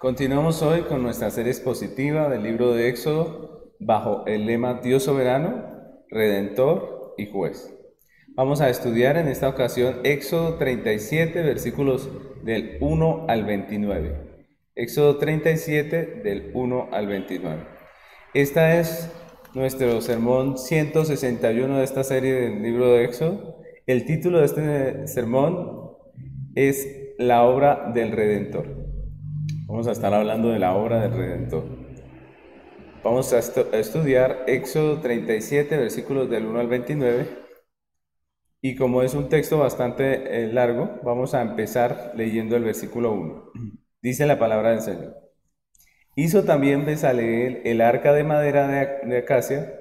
Continuamos hoy con nuestra serie expositiva del libro de Éxodo bajo el lema Dios soberano, redentor y juez. Vamos a estudiar en esta ocasión Éxodo 37, versículos del 1 al 29. Éxodo 37, del 1 al 29. Esta es nuestro sermón 161 de esta serie del libro de Éxodo. El título de este sermón es La obra del Redentor. Vamos a estar hablando de la obra del Redentor. Vamos a estudiar Éxodo 37, versículos del 1 al 29. Y como es un texto bastante largo, vamos a empezar leyendo el versículo 1. Dice la palabra del Señor. Hizo también Bezaleel el arca de madera de acacia.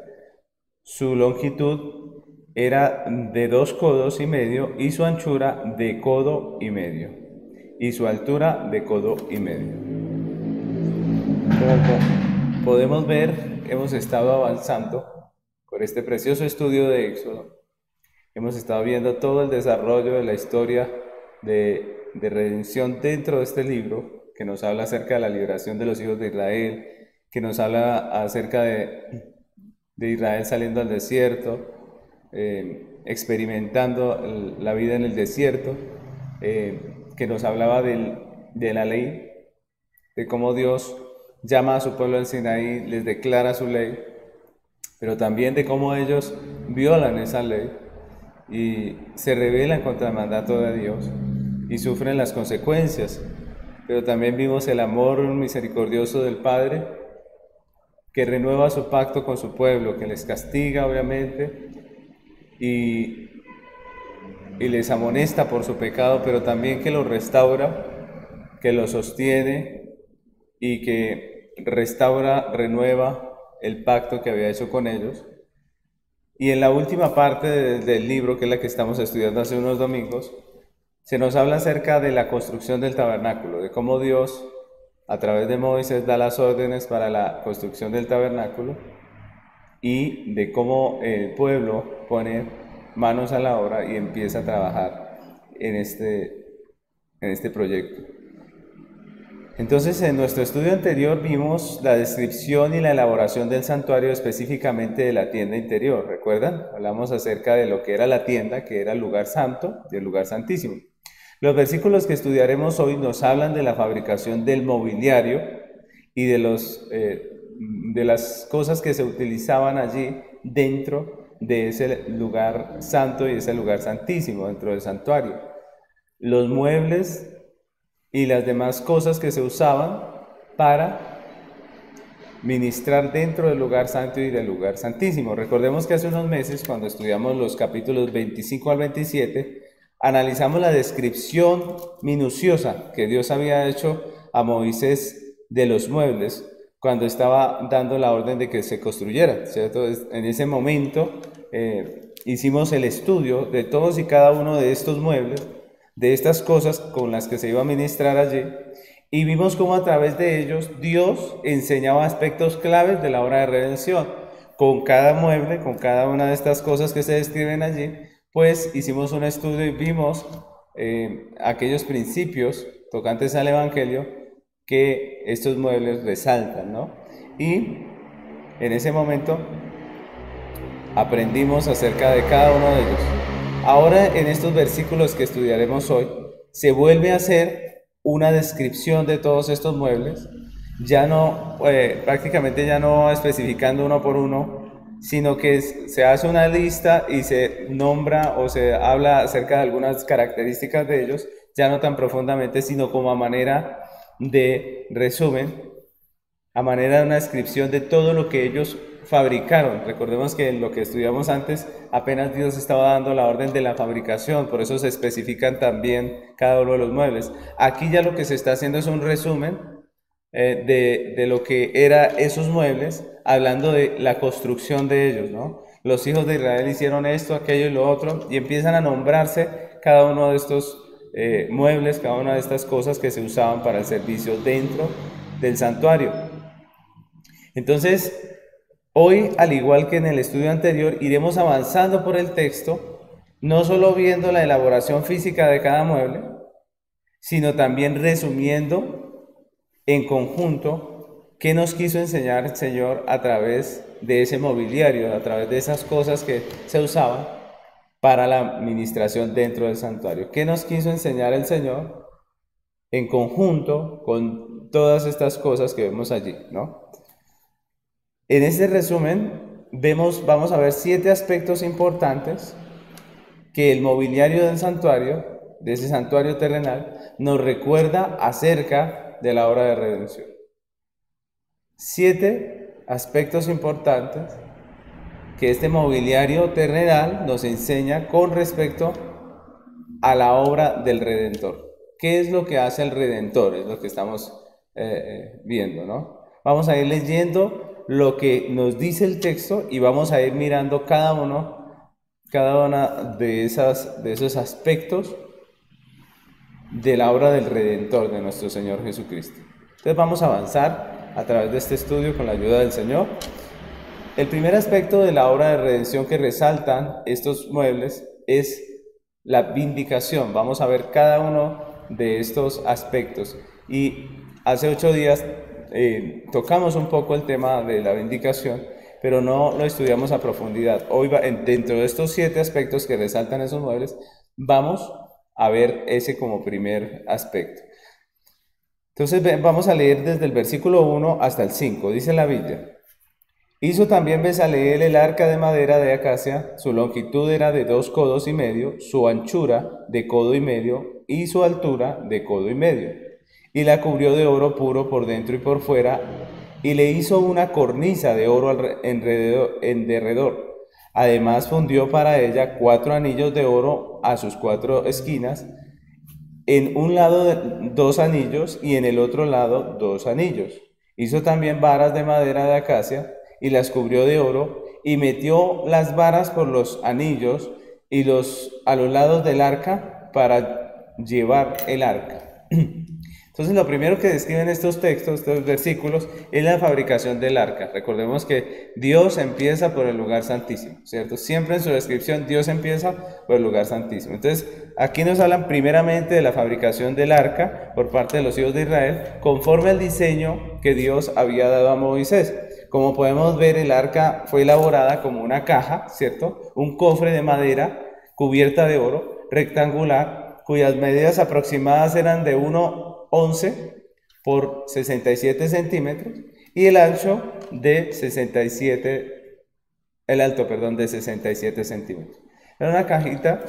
Su longitud era de 2 codos y medio, y su anchura de codo y medio, y su altura de codo y medio. Como podemos ver, hemos estado avanzando con este precioso estudio de Éxodo. Hemos estado viendo todo el desarrollo de la historia de redención dentro de este libro, que nos habla acerca de la liberación de los hijos de Israel, que nos habla acerca de Israel saliendo al desierto, experimentando la vida en el desierto, que nos hablaba de la ley, de cómo Dios llama a su pueblo en Sinaí, les declara su ley, pero también de cómo ellos violan esa ley y se rebelan contra el mandato de Dios y sufren las consecuencias. Pero también vimos el amor misericordioso del Padre, que renueva su pacto con su pueblo, que les castiga obviamente y les amonesta por su pecado, pero también que los restaura, que los sostiene y que restaura, renueva el pacto que había hecho con ellos. Y en la última parte del libro, que es la que estamos estudiando hace unos domingos, se nos habla acerca de la construcción del tabernáculo, de cómo Dios, a través de Moisés, da las órdenes para la construcción del tabernáculo y de cómo el pueblo pone manos a la obra y empieza a trabajar en este proyecto. Entonces, en nuestro estudio anterior vimos la descripción y la elaboración del santuario, específicamente de la tienda interior. ¿Recuerdan? Hablamos acerca de lo que era la tienda, que era el lugar santo y el lugar santísimo. Los versículos que estudiaremos hoy nos hablan de la fabricación del mobiliario y de las cosas que se utilizaban allí dentro de ese lugar santo y ese lugar santísimo, dentro del santuario. Los muebles y las demás cosas que se usaban para ministrar dentro del lugar santo y del lugar santísimo. Recordemos que hace unos meses, cuando estudiamos los capítulos 25 al 27, analizamos la descripción minuciosa que Dios había hecho a Moisés de los muebles cuando estaba dando la orden de que se construyera, ¿cierto? En ese momento hicimos el estudio de todos y cada uno de estos muebles, de estas cosas con las que se iba a ministrar allí, y vimos cómo a través de ellos Dios enseñaba aspectos claves de la obra de redención. Con cada mueble, con cada una de estas cosas que se describen allí, pues hicimos un estudio y vimos aquellos principios tocantes al Evangelio que estos muebles resaltan, ¿no? Y en ese momento aprendimos acerca de cada uno de ellos. Ahora, en estos versículos que estudiaremos hoy, se vuelve a hacer una descripción de todos estos muebles, ya no, prácticamente ya no especificando uno por uno, sino que se hace una lista y se nombra o se habla acerca de algunas características de ellos, ya no tan profundamente, sino como a manera de resumen, a manera de una descripción de todo lo que ellos fabricaron. Recordemos que en lo que estudiamos antes, apenas Dios estaba dando la orden de la fabricación, por eso se especifican también cada uno de los muebles. Aquí ya lo que se está haciendo es un resumen de lo que eran esos muebles, hablando de la construcción de ellos, ¿no? Los hijos de Israel hicieron esto, aquello y lo otro, y empiezan a nombrarse cada uno de estos muebles, cada una de estas cosas que se usaban para el servicio dentro del santuario. Entonces, hoy, al igual que en el estudio anterior, iremos avanzando por el texto, no solo viendo la elaboración física de cada mueble, sino también resumiendo en conjunto, ¿qué nos quiso enseñar el Señor a través de ese mobiliario, a través de esas cosas que se usaban para la administración dentro del santuario? ¿Qué nos quiso enseñar el Señor en conjunto con todas estas cosas que vemos allí, ¿no? En este resumen vamos a ver 7 aspectos importantes que el mobiliario del santuario, de ese santuario terrenal, nos recuerda acerca de la obra de redención. 7 aspectos importantes que este mobiliario terrenal nos enseña con respecto a la obra del Redentor. ¿Qué es lo que hace el Redentor? Es lo que estamos viendo, ¿no? Vamos a ir leyendo lo que nos dice el texto y vamos a ir mirando cada una de esos aspectos de la obra del Redentor de nuestro Señor Jesucristo. Entonces vamos a avanzar a través de este estudio con la ayuda del Señor. El primer aspecto de la obra de redención que resaltan estos muebles es la vindicación. Vamos a ver cada uno de estos aspectos. Y hace 8 días tocamos un poco el tema de la vindicación, pero no lo estudiamos a profundidad. Hoy, dentro de estos 7 aspectos que resaltan esos muebles, vamos a ver ese como primer aspecto. Entonces vamos a leer desde el versículo 1 hasta el 5. Dice la Biblia: hizo también Bezaleel el arca de madera de acacia, su longitud era de 2 codos y medio, su anchura de codo y medio, y su altura de codo y medio. Y la cubrió de oro puro por dentro y por fuera, y le hizo una cornisa de oro en derredor. Además fundió para ella 4 anillos de oro a sus 4 esquinas, en un lado 2 anillos y en el otro lado 2 anillos. Hizo también varas de madera de acacia, y las cubrió de oro, y metió las varas por los anillos y a los lados del arca para llevar el arca. Entonces lo primero que describen estos textos, estos versículos, es la fabricación del arca. Recordemos que Dios empieza por el lugar santísimo, ¿cierto? Siempre en su descripción Dios empieza por el lugar santísimo. Entonces aquí nos hablan primeramente de la fabricación del arca por parte de los hijos de Israel, conforme al diseño que Dios había dado a Moisés. Como podemos ver, el arca fue elaborada como una caja, ¿cierto? Un cofre de madera cubierta de oro, rectangular, cuyas medidas aproximadas eran de 1,11 por 67 centímetros y el ancho de 67, el alto, perdón, de 67 centímetros. Era una cajita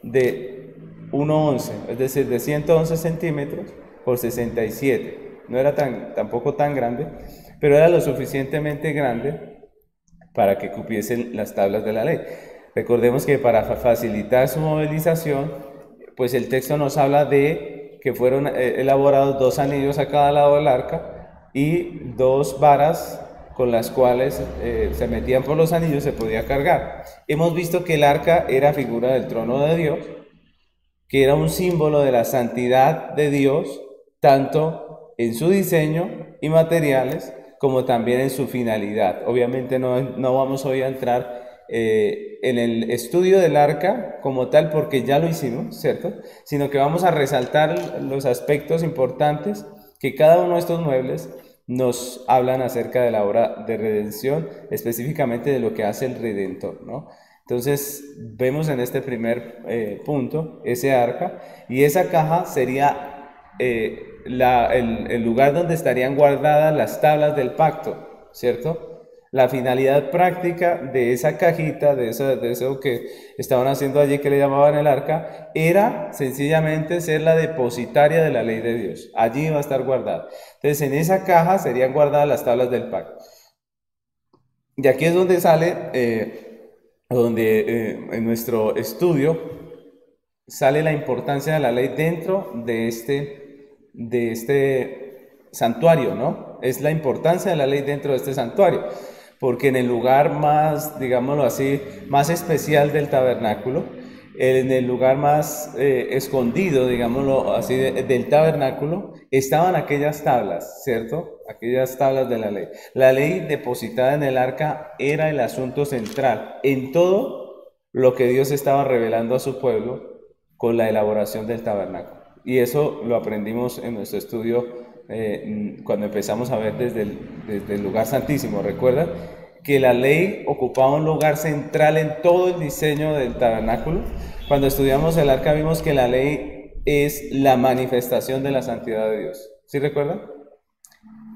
de 1,11, es decir, de 111 centímetros por 67. No era tampoco tan grande, pero era lo suficientemente grande para que cupiesen las tablas de la ley. Recordemos que para facilitar su movilización, pues el texto nos habla de que fueron elaborados 2 anillos a cada lado del arca y 2 varas con las cuales se metían por los anillos, se podía cargar. Hemos visto que el arca era figura del trono de Dios, que era un símbolo de la santidad de Dios, tanto en su diseño y materiales, como también en su finalidad. Obviamente no vamos hoy a entrar en el estudio del arca como tal, porque ya lo hicimos, ¿cierto? Sino que vamos a resaltar los aspectos importantes que cada uno de estos muebles nos hablan acerca de la obra de redención, específicamente de lo que hace el Redentor, ¿no? Entonces vemos en este primer punto ese arca, y esa caja sería el lugar donde estarían guardadas las tablas del pacto, ¿cierto? La finalidad práctica de esa cajita, de eso que estaban haciendo allí, que le llamaban el arca, era sencillamente ser la depositaria de la ley de Dios. Allí iba a estar guardada. Entonces en esa caja serían guardadas las tablas del pacto. Y aquí es donde sale, en nuestro estudio, sale la importancia de la ley dentro de este santuario, ¿no? Es la importancia de la ley dentro de este santuario, porque en el lugar más, digámoslo así, más especial del tabernáculo, en el lugar más escondido, digámoslo así, del tabernáculo, estaban aquellas tablas, ¿cierto? Aquellas tablas de la ley. La ley depositada en el arca era el asunto central en todo lo que Dios estaba revelando a su pueblo con la elaboración del tabernáculo. Y eso lo aprendimos en nuestro estudio cuando empezamos a ver desde el lugar santísimo. ¿Recuerdan? Que la ley ocupaba un lugar central en todo el diseño del tabernáculo. Cuando estudiamos el arca vimos que la ley es la manifestación de la santidad de Dios. ¿Sí recuerdan?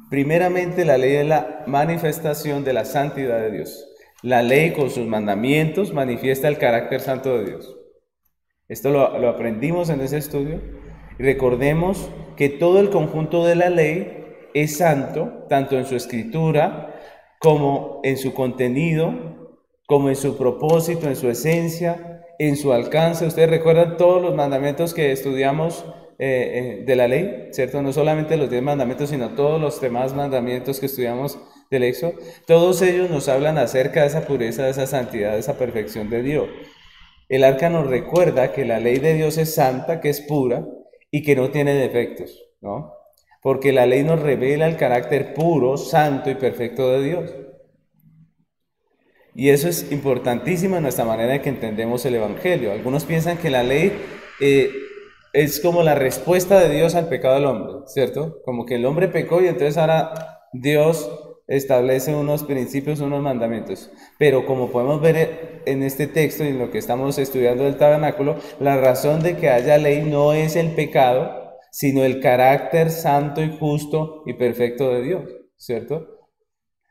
Primeramente, la ley es la manifestación de la santidad de Dios. La ley con sus mandamientos manifiesta el carácter santo de Dios. Esto lo aprendimos en ese estudio. Y recordemos que todo el conjunto de la ley es santo, tanto en su escritura, como en su contenido, como en su propósito, en su esencia, en su alcance. Ustedes recuerdan todos los mandamientos que estudiamos de la ley, ¿cierto? No solamente los 10 mandamientos, sino todos los demás mandamientos que estudiamos del Éxodo. Todos ellos nos hablan acerca de esa pureza, de esa santidad, de esa perfección de Dios. El arca nos recuerda que la ley de Dios es santa, que es pura y que no tiene defectos, ¿no? Porque la ley nos revela el carácter puro, santo y perfecto de Dios. Y eso es importantísimo en nuestra manera de que entendemos el Evangelio. Algunos piensan que la ley es como la respuesta de Dios al pecado del hombre, ¿cierto? Como que el hombre pecó y entonces ahora Dios establece unos principios, unos mandamientos. Pero como podemos ver en este texto y en lo que estamos estudiando del tabernáculo, la razón de que haya ley no es el pecado, sino el carácter santo y justo y perfecto de Dios, ¿cierto?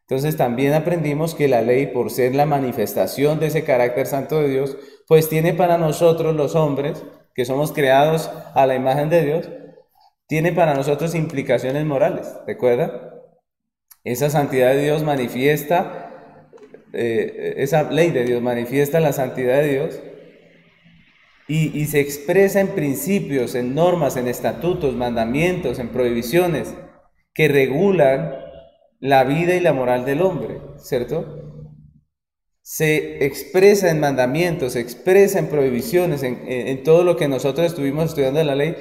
Entonces también aprendimos que la ley, por ser la manifestación de ese carácter santo de Dios, pues tiene para nosotros los hombres, que somos creados a la imagen de Dios, tiene para nosotros implicaciones morales, ¿recuerda? Esa santidad de Dios manifiesta, esa ley de Dios manifiesta la santidad de Dios y se expresa en principios, en normas, en estatutos, mandamientos, en prohibiciones que regulan la vida y la moral del hombre, ¿cierto? Se expresa en mandamientos, se expresa en prohibiciones, en todo lo que nosotros estuvimos estudiando de la ley,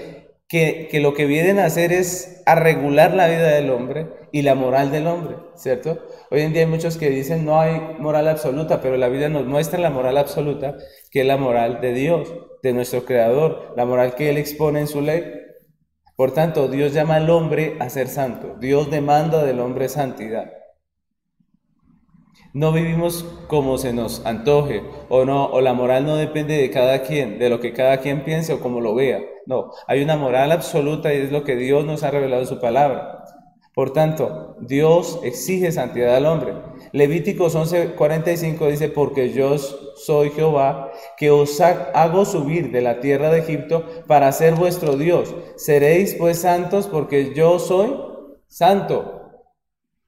que lo que vienen a hacer es a regular la vida del hombre y la moral del hombre, ¿cierto? Hoy en día hay muchos que dicen no hay moral absoluta, pero la Biblia nos muestra la moral absoluta, que es la moral de Dios, de nuestro Creador, la moral que Él expone en su ley. Por tanto, Dios llama al hombre a ser santo. Dios demanda del hombre santidad. No vivimos como se nos antoje, o la moral no depende de cada quien, de lo que cada quien piense o como lo vea. No, hay una moral absoluta y es lo que Dios nos ha revelado en su palabra. Por tanto, Dios exige santidad al hombre. Levíticos 11:45 dice, porque yo soy Jehová, que os hago subir de la tierra de Egipto para ser vuestro Dios. Seréis pues santos porque yo soy santo.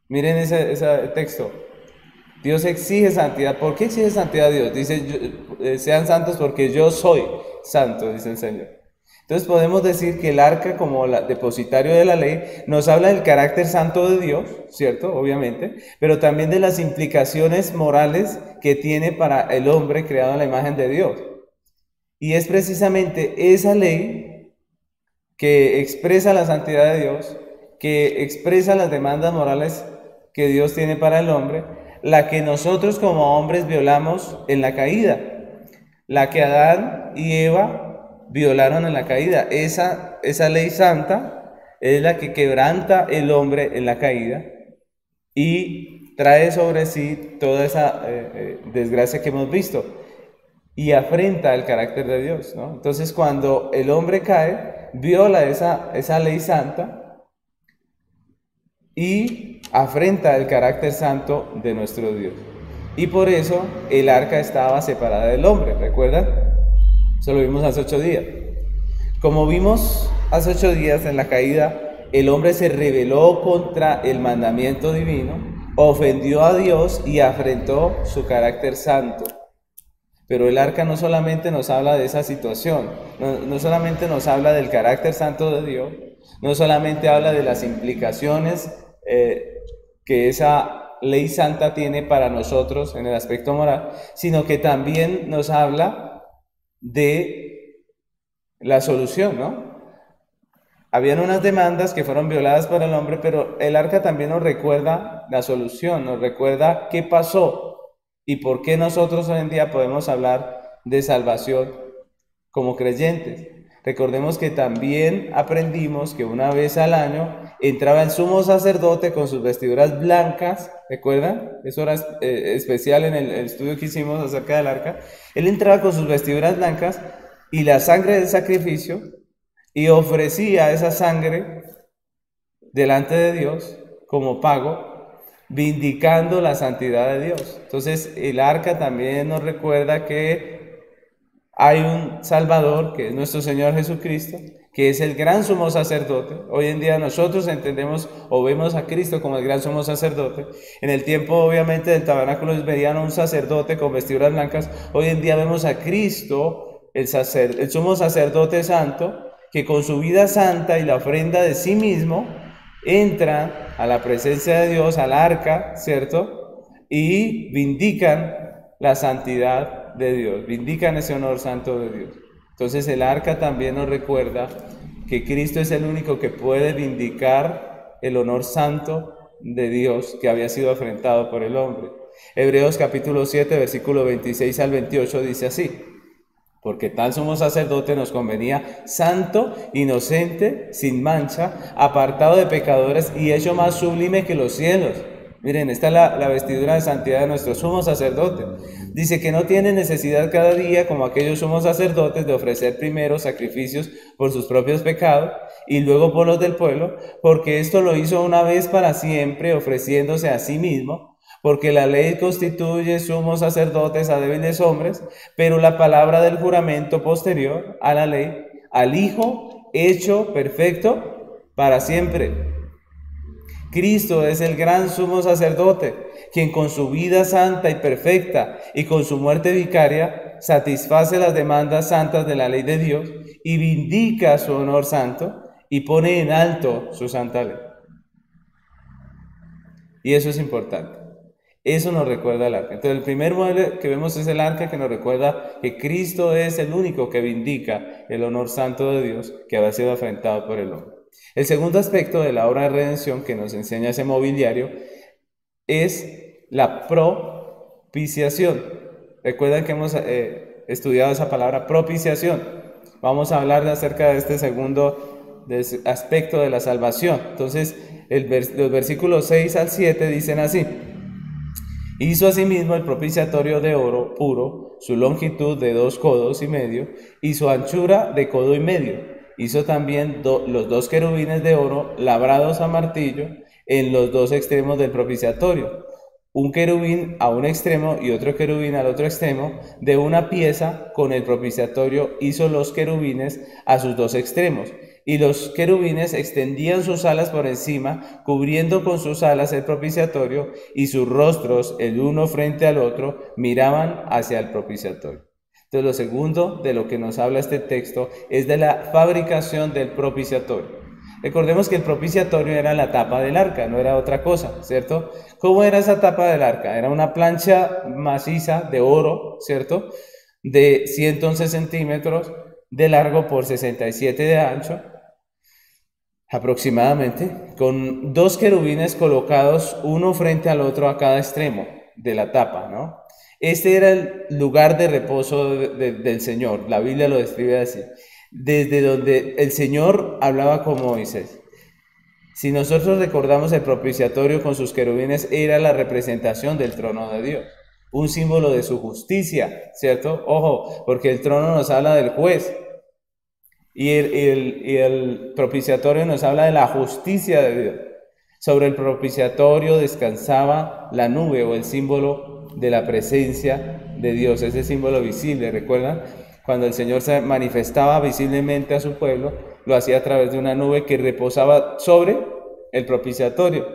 Miren ese texto. Dios exige santidad. ¿Por qué exige santidad Dios? Dice, sean santos porque yo soy santo, dice el Señor. Entonces podemos decir que el arca, como depositario de la ley, nos habla del carácter santo de Dios, ¿cierto? Obviamente, pero también de las implicaciones morales que tiene para el hombre creado en la imagen de Dios. Y es precisamente esa ley que expresa la santidad de Dios, que expresa las demandas morales que Dios tiene para el hombre, la que nosotros como hombres violamos en la caída, la que Adán y Eva violaron en la caída. Esa ley santa es la que quebranta el hombre en la caída y trae sobre sí toda esa desgracia que hemos visto y afrenta el carácter de Dios, ¿no? Entonces cuando el hombre cae, viola esa ley santa y afrenta el carácter santo de nuestro Dios. Y por eso el arca estaba separada del hombre, ¿recuerdan? Eso lo vimos hace 8 días. Como vimos hace 8 días en la caída, el hombre se rebeló contra el mandamiento divino, ofendió a Dios y afrentó su carácter santo. Pero el arca no solamente nos habla de esa situación, no solamente nos habla del carácter santo de Dios, no solamente habla de las implicaciones que esa ley santa tiene para nosotros en el aspecto moral, sino que también nos habla de la solución, ¿no? Habían unas demandas que fueron violadas por el hombre, pero el arca también nos recuerda la solución, nos recuerda qué pasó y por qué nosotros hoy en día podemos hablar de salvación como creyentes. Recordemos que también aprendimos que una vez al año entraba el sumo sacerdote con sus vestiduras blancas, ¿recuerdan? Eso era especial en el estudio que hicimos acerca del arca. Él entraba con sus vestiduras blancas y la sangre del sacrificio y ofrecía esa sangre delante de Dios como pago, vindicando la santidad de Dios. Entonces el arca también nos recuerda que hay un Salvador, que es nuestro Señor Jesucristo, que es el gran sumo sacerdote. Hoy en día nosotros entendemos o vemos a Cristo como el gran sumo sacerdote. En el tiempo, obviamente, del tabernáculo veían a un sacerdote con vestiduras blancas. Hoy en día vemos a Cristo, el sumo sacerdote santo, que con su vida santa y la ofrenda de sí mismo, entra a la presencia de Dios, al arca, ¿cierto? Y vindican la santidad de Dios, vindican ese honor santo de Dios. Entonces el arca también nos recuerda que Cristo es el único que puede vindicar el honor santo de Dios que había sido afrentado por el hombre. Hebreos capítulo 7, versículo 26 al 28 dice así: porque tal sumo sacerdote nos convenía santo, inocente, sin mancha, apartado de pecadores y hecho más sublime que los cielos. Miren, esta es la vestidura de santidad de nuestro sumo sacerdote. Dice que no tiene necesidad cada día, como aquellos sumos sacerdotes, de ofrecer primero sacrificios por sus propios pecados y luego por los del pueblo, porque esto lo hizo una vez para siempre, ofreciéndose a sí mismo, porque la ley constituye sumos sacerdotes a débiles hombres, pero la palabra del juramento posterior a la ley, al Hijo hecho perfecto para siempre. Cristo es el gran sumo sacerdote, quien con su vida santa y perfecta y con su muerte vicaria satisface las demandas santas de la ley de Dios y vindica su honor santo y pone en alto su santa ley. Y eso es importante. Eso nos recuerda el arca. Entonces el primer modelo que vemos es el arca, que nos recuerda que Cristo es el único que vindica el honor santo de Dios que había sido afrentado por el hombre. El segundo aspecto de la obra de redención que nos enseña ese mobiliario es la propiciación. Recuerdan que hemos estudiado esa palabra propiciación. Vamos a hablar acerca de este segundo aspecto de la salvación. Entonces los versículos 6 al 7 dicen así: hizo asimismo el propiciatorio de oro puro, su longitud de 2 codos y medio y su anchura de codo y medio. Hizo también los 2 querubines de oro labrados a martillo en los 2 extremos del propiciatorio, un querubín a un extremo y otro querubín al otro extremo. De una pieza con el propiciatorio hizo los querubines a sus 2 extremos, y los querubines extendían sus alas por encima, cubriendo con sus alas el propiciatorio, y sus rostros, el uno frente al otro, miraban hacia el propiciatorio. Entonces, lo segundo de lo que nos habla este texto es de la fabricación del propiciatorio. Recordemos que el propiciatorio era la tapa del arca, no era otra cosa, ¿cierto? ¿Cómo era esa tapa del arca? Era una plancha maciza de oro, ¿cierto? De 111 centímetros de largo por 67 de ancho, aproximadamente, con 2 querubines colocados uno frente al otro a cada extremo de la tapa, ¿no? Este era el lugar de reposo del Señor. La Biblia lo describe así: desde donde el Señor hablaba con Moisés. Si nosotros recordamos, el propiciatorio con sus querubines era la representación del trono de Dios, un símbolo de su justicia, ¿cierto? Ojo, porque el trono nos habla del juez y el propiciatorio nos habla de la justicia de Dios. Sobre el propiciatorio descansaba la nube, o el símbolo de la presencia de Dios, ese símbolo visible. ¿Recuerdan? Cuando el Señor se manifestaba visiblemente a su pueblo, lo hacía a través de una nube que reposaba sobre el propiciatorio.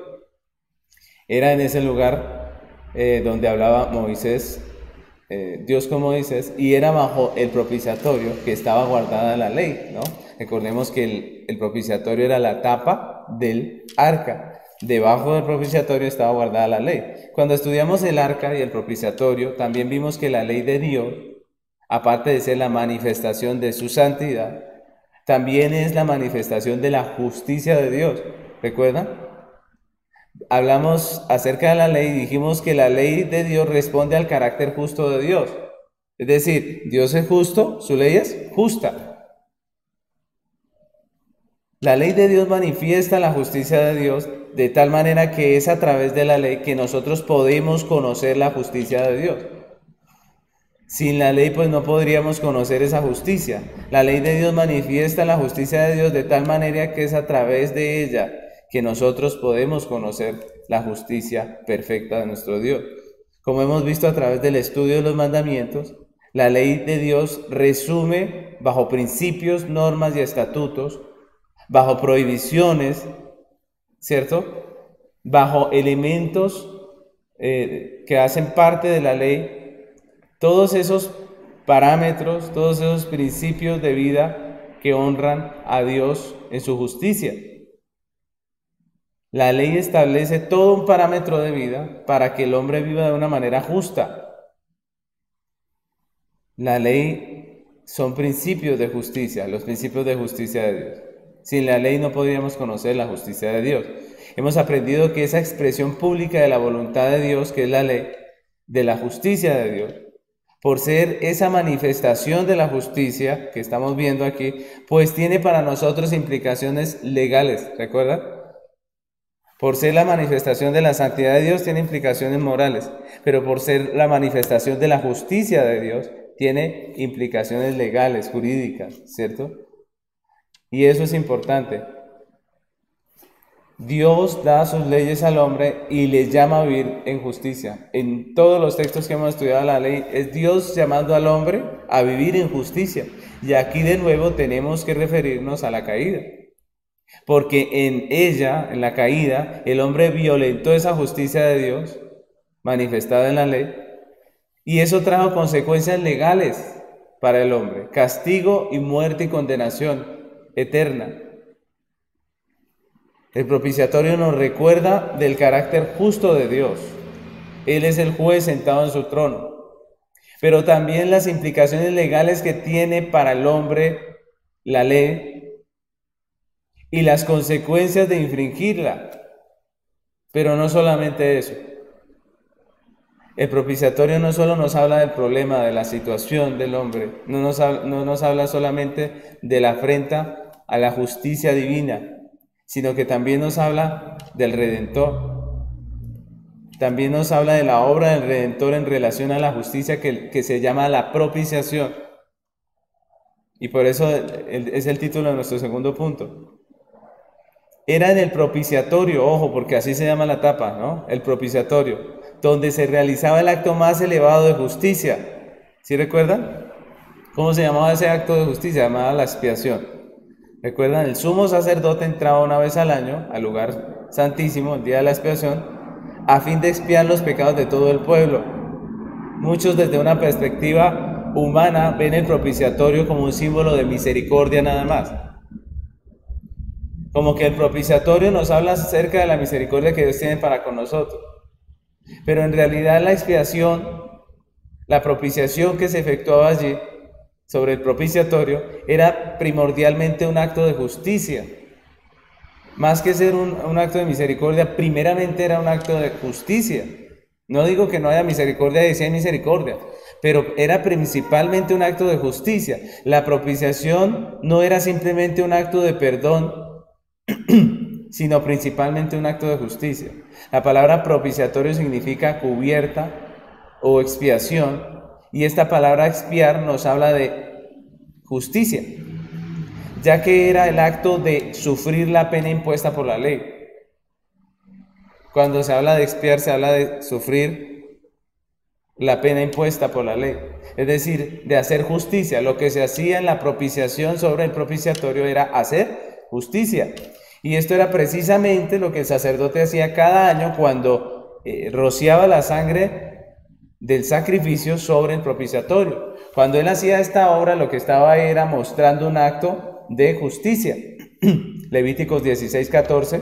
Era en ese lugar donde hablaba Moisés, Dios con Moisés, y era bajo el propiciatorio que estaba guardada la ley, ¿no? Recordemos que el propiciatorio era la tapa del arca. Debajo del propiciatorio estaba guardada la ley. Cuando estudiamos el arca y el propiciatorio, también vimos que la ley de Dios, aparte de ser la manifestación de su santidad, también es la manifestación de la justicia de Dios. ¿Recuerdan? Hablamos acerca de la ley y dijimos que la ley de Dios responde al carácter justo de Dios. Es decir, Dios es justo, su ley es justa. La ley de Dios manifiesta la justicia de Dios de tal manera que es a través de la ley que nosotros podemos conocer la justicia de Dios. Sin la ley pues no podríamos conocer esa justicia. La ley de Dios manifiesta la justicia de Dios de tal manera que es a través de ella que nosotros podemos conocer la justicia perfecta de nuestro Dios. Como hemos visto a través del estudio de los mandamientos, la ley de Dios resume bajo principios, normas y estatutos, bajo prohibiciones, ¿cierto? Bajo elementos que hacen parte de la ley, todos esos parámetros, todos esos principios de vida que honran a Dios en su justicia. La ley establece todo un parámetro de vida para que el hombre viva de una manera justa. La ley son principios de justicia, los principios de justicia de Dios. Sin la ley no podríamos conocer la justicia de Dios. Hemos aprendido que esa expresión pública de la voluntad de Dios, que es la ley, de la justicia de Dios, por ser esa manifestación de la justicia que estamos viendo aquí, pues tiene para nosotros implicaciones legales, ¿recuerdan? Por ser la manifestación de la santidad de Dios tiene implicaciones morales, pero por ser la manifestación de la justicia de Dios tiene implicaciones legales, jurídicas, ¿cierto? Y eso es importante. Dios da sus leyes al hombre y les llama a vivir en justicia. En todos los textos que hemos estudiado la ley, es Dios llamando al hombre a vivir en justicia. Y aquí de nuevo tenemos que referirnos a la caída. Porque en ella, en la caída, el hombre violentó esa justicia de Dios, manifestada en la ley, y eso trajo consecuencias legales para el hombre, castigo y muerte y condenación eterna. El propiciatorio nos recuerda del carácter justo de Dios. Él es el juez sentado en su trono. Pero también las implicaciones legales que tiene para el hombre la ley y las consecuencias de infringirla. Pero no solamente eso. El propiciatorio no solo nos habla del problema, de la situación del hombre, no nos habla solamente de la afrenta a la justicia divina, sino que también nos habla del Redentor. También nos habla de la obra del Redentor en relación a la justicia que se llama la propiciación. Y por eso es el título de nuestro segundo punto. Era en el propiciatorio, ojo, porque así se llama la etapa, ¿no? El propiciatorio, donde se realizaba el acto más elevado de justicia. ¿Sí recuerdan? ¿Cómo se llamaba ese acto de justicia? Se llamaba la expiación. ¿Recuerdan? El sumo sacerdote entraba una vez al año al lugar santísimo, el día de la expiación, a fin de expiar los pecados de todo el pueblo. Muchos desde una perspectiva humana ven el propiciatorio como un símbolo de misericordia nada más. Como que el propiciatorio nos habla acerca de la misericordia que Dios tiene para con nosotros. Pero en realidad la expiación, la propiciación que se efectuaba allí sobre el propiciatorio, era primordialmente un acto de justicia. Más que ser un acto de misericordia, primeramente era un acto de justicia. No digo que no haya misericordia, y sí hay misericordia, pero era principalmente un acto de justicia. La propiciación no era simplemente un acto de perdón, sino principalmente un acto de justicia. La palabra propiciatorio significa cubierta o expiación, y esta palabra expiar nos habla de justicia, ya que era el acto de sufrir la pena impuesta por la ley. Cuando se habla de expiar, se habla de sufrir la pena impuesta por la ley, es decir, de hacer justicia. Lo que se hacía en la propiciación sobre el propiciatorio era hacer justicia. Y esto era precisamente lo que el sacerdote hacía cada año cuando rociaba la sangre del sacrificio sobre el propiciatorio. Cuando él hacía esta obra, lo que estaba era mostrando un acto de justicia. Levíticos 16:14,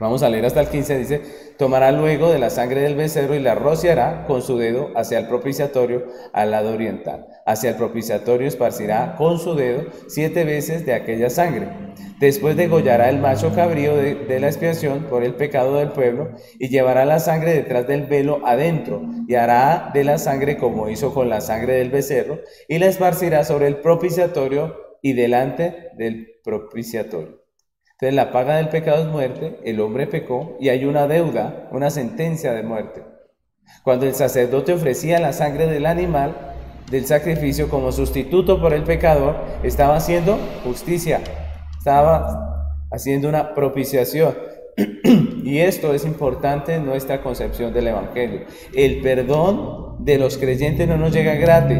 vamos a leer hasta el 15, dice: tomará luego de la sangre del becerro y la rociará con su dedo hacia el propiciatorio al lado oriental. Hacia el propiciatorio esparcirá con su dedo 7 veces de aquella sangre. Después degollará el macho cabrío de la expiación por el pecado del pueblo y llevará la sangre detrás del velo adentro y hará de la sangre como hizo con la sangre del becerro y la esparcirá sobre el propiciatorio y delante del propiciatorio. Entonces la paga del pecado es muerte, el hombre pecó y hay una deuda, una sentencia de muerte. Cuando el sacerdote ofrecía la sangre del animal, del sacrificio como sustituto por el pecador, estaba haciendo justicia, estaba haciendo una propiciación. Y esto es importante en nuestra concepción del Evangelio. El perdón de los creyentes no nos llega gratis,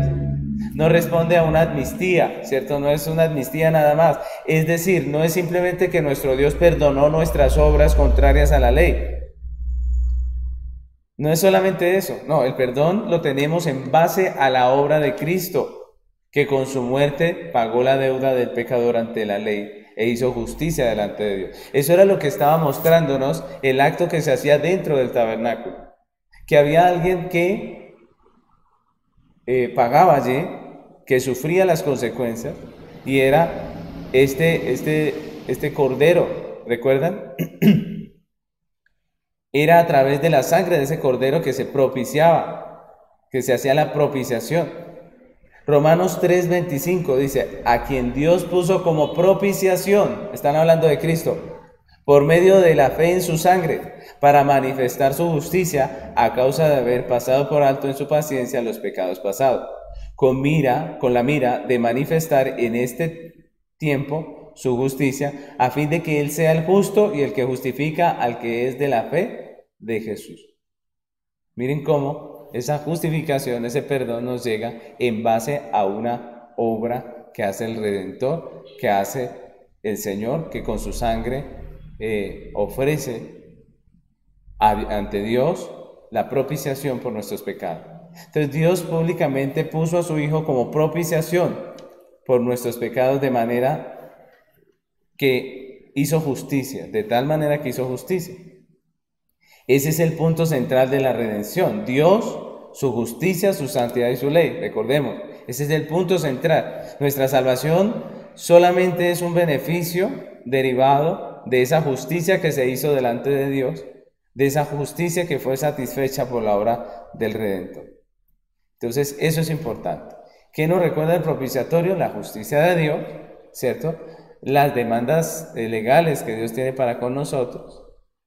no responde a una amnistía, ¿cierto? No es una amnistía nada más. Es decir, no es simplemente que nuestro Dios perdonó nuestras obras contrarias a la ley. No es solamente eso, no, el perdón lo tenemos en base a la obra de Cristo, que con su muerte pagó la deuda del pecador ante la ley e hizo justicia delante de Dios. Eso era lo que estaba mostrándonos el acto que se hacía dentro del tabernáculo, que había alguien que pagaba allí, que sufría las consecuencias, y era este cordero, ¿recuerdan? Era a través de la sangre de ese cordero que se propiciaba, que se hacía la propiciación. Romanos 3:25 dice, a quien Dios puso como propiciación, están hablando de Cristo, por medio de la fe en su sangre, para manifestar su justicia a causa de haber pasado por alto en su paciencia los pecados pasados, con la mira de manifestar en este tiempo su justicia, a fin de que Él sea el justo y el que justifica al que es de la fe de Jesús. Miren cómo esa justificación, ese perdón nos llega en base a una obra que hace el Redentor, que hace el Señor, que con su sangre ofrece ante Dios la propiciación por nuestros pecados. Entonces Dios públicamente puso a su Hijo como propiciación por nuestros pecados de manera que hizo justicia, de tal manera que hizo justicia. Ese es el punto central de la redención. Dios, su justicia, su santidad y su ley. Recordemos, ese es el punto central. Nuestra salvación solamente es un beneficio derivado de esa justicia que se hizo delante de Dios, de esa justicia que fue satisfecha por la obra del Redentor. Entonces, eso es importante. ¿Qué nos recuerda el propiciatorio? La justicia de Dios, ¿cierto? Las demandas legales que Dios tiene para con nosotros,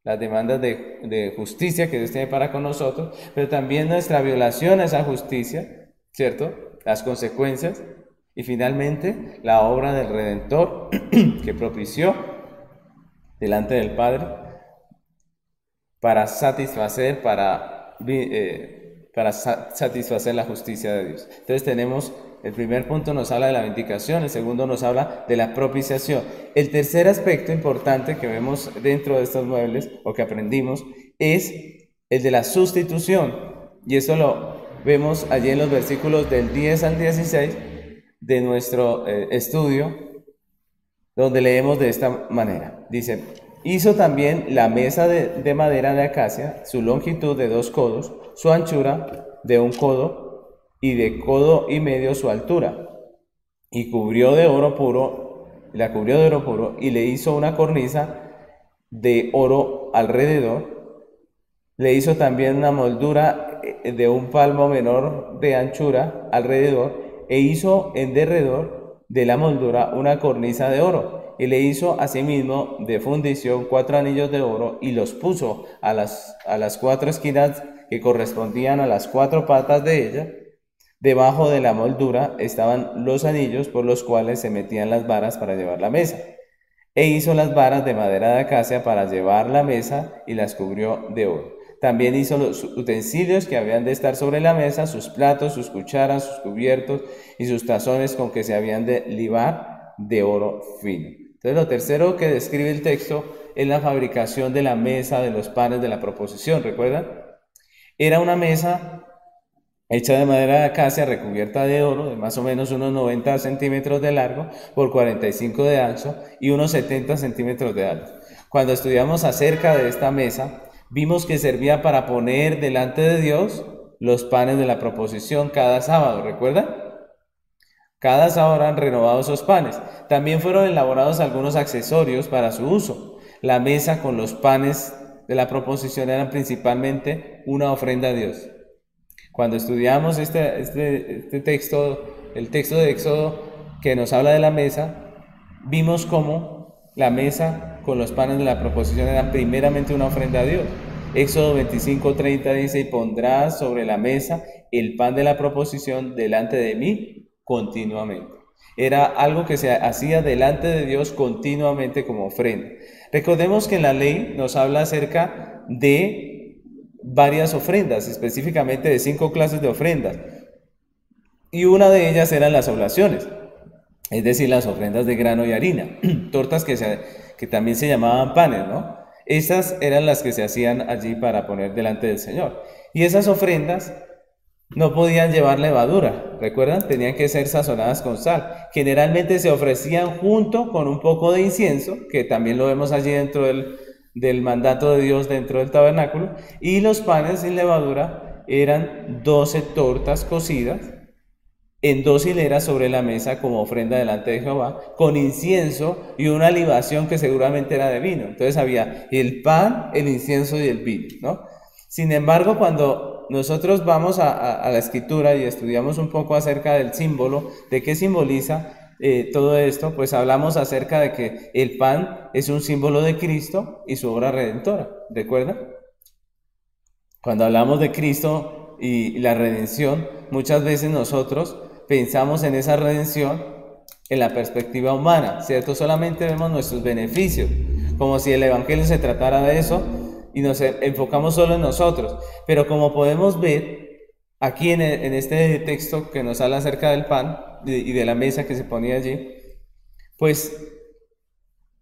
las demandas de justicia que Dios tiene para con nosotros, pero también nuestra violación a esa justicia, ¿cierto? Las consecuencias, y finalmente la obra del Redentor que propició delante del Padre para satisfacer la justicia de Dios. Entonces tenemos, el primer punto nos habla de la vindicación, el segundo nos habla de la propiciación. El tercer aspecto importante que vemos dentro de estos muebles, o que aprendimos, es el de la sustitución. Y eso lo vemos allí en los versículos del 10 al 16 de nuestro estudio, donde leemos de esta manera. Dice, hizo también la mesa de madera de acacia, su longitud de 2 codos, su anchura de 1 codo, y de codo y medio su altura, y la cubrió de oro puro, y le hizo una cornisa de oro alrededor. Le hizo también una moldura de 1 palmo menor de anchura alrededor, e hizo en derredor de la moldura una cornisa de oro, y le hizo asimismo de fundición 4 anillos de oro, y los puso a las 4 esquinas que correspondían a las 4 patas de ella. Debajo de la moldura estaban los anillos por los cuales se metían las varas para llevar la mesa. E hizo las varas de madera de acacia para llevar la mesa y las cubrió de oro. También hizo los utensilios que habían de estar sobre la mesa, sus platos, sus cucharas, sus cubiertos y sus tazones con que se habían de libar de oro fino. Entonces lo tercero que describe el texto es la fabricación de la mesa de los panes de la proposición. ¿Recuerdan? Era una mesa hecha de madera de acacia recubierta de oro, de más o menos unos 90 centímetros de largo por 45 de ancho y unos 70 centímetros de alto. Cuando estudiamos acerca de esta mesa, vimos que servía para poner delante de Dios los panes de la proposición cada sábado, ¿recuerdan? Cada sábado eran renovados esos panes. También fueron elaborados algunos accesorios para su uso. La mesa con los panes de la proposición eran principalmente una ofrenda a Dios. Cuando estudiamos este texto, el texto de Éxodo que nos habla de la mesa, vimos cómo la mesa con los panes de la proposición eran primeramente una ofrenda a Dios. Éxodo 25:30 dice, y pondrás sobre la mesa el pan de la proposición delante de mí continuamente. Era algo que se hacía delante de Dios continuamente como ofrenda. Recordemos que en la ley nos habla acerca de varias ofrendas, específicamente de 5 clases de ofrendas. Y una de ellas eran las oblaciones, es decir, las ofrendas de grano y harina, tortas que también se llamaban panes, ¿no? Esas eran las que se hacían allí para poner delante del Señor. Y esas ofrendas no podían llevar levadura, ¿recuerdan? Tenían que ser sazonadas con sal. Generalmente se ofrecían junto con un poco de incienso, que también lo vemos allí dentro del mandato de Dios dentro del tabernáculo. Y los panes sin levadura eran 12 tortas cocidas en 2 hileras sobre la mesa como ofrenda delante de Jehová, con incienso y una libación que seguramente era de vino. Entonces había el pan, el incienso y el vino, ¿no? Sin embargo, cuando nosotros vamos a la escritura y estudiamos un poco acerca del símbolo, de qué simboliza todo esto, pues hablamos acerca de que el pan es un símbolo de Cristo y su obra redentora, ¿recuerdan? Cuando hablamos de Cristo y la redención, muchas veces nosotros pensamos en esa redención en la perspectiva humana, ¿cierto? Solamente vemos nuestros beneficios, como si el Evangelio se tratara de eso y nos enfocamos solo en nosotros. Pero como podemos ver aquí en este texto que nos habla acerca del pan y de la mesa que se ponía allí, pues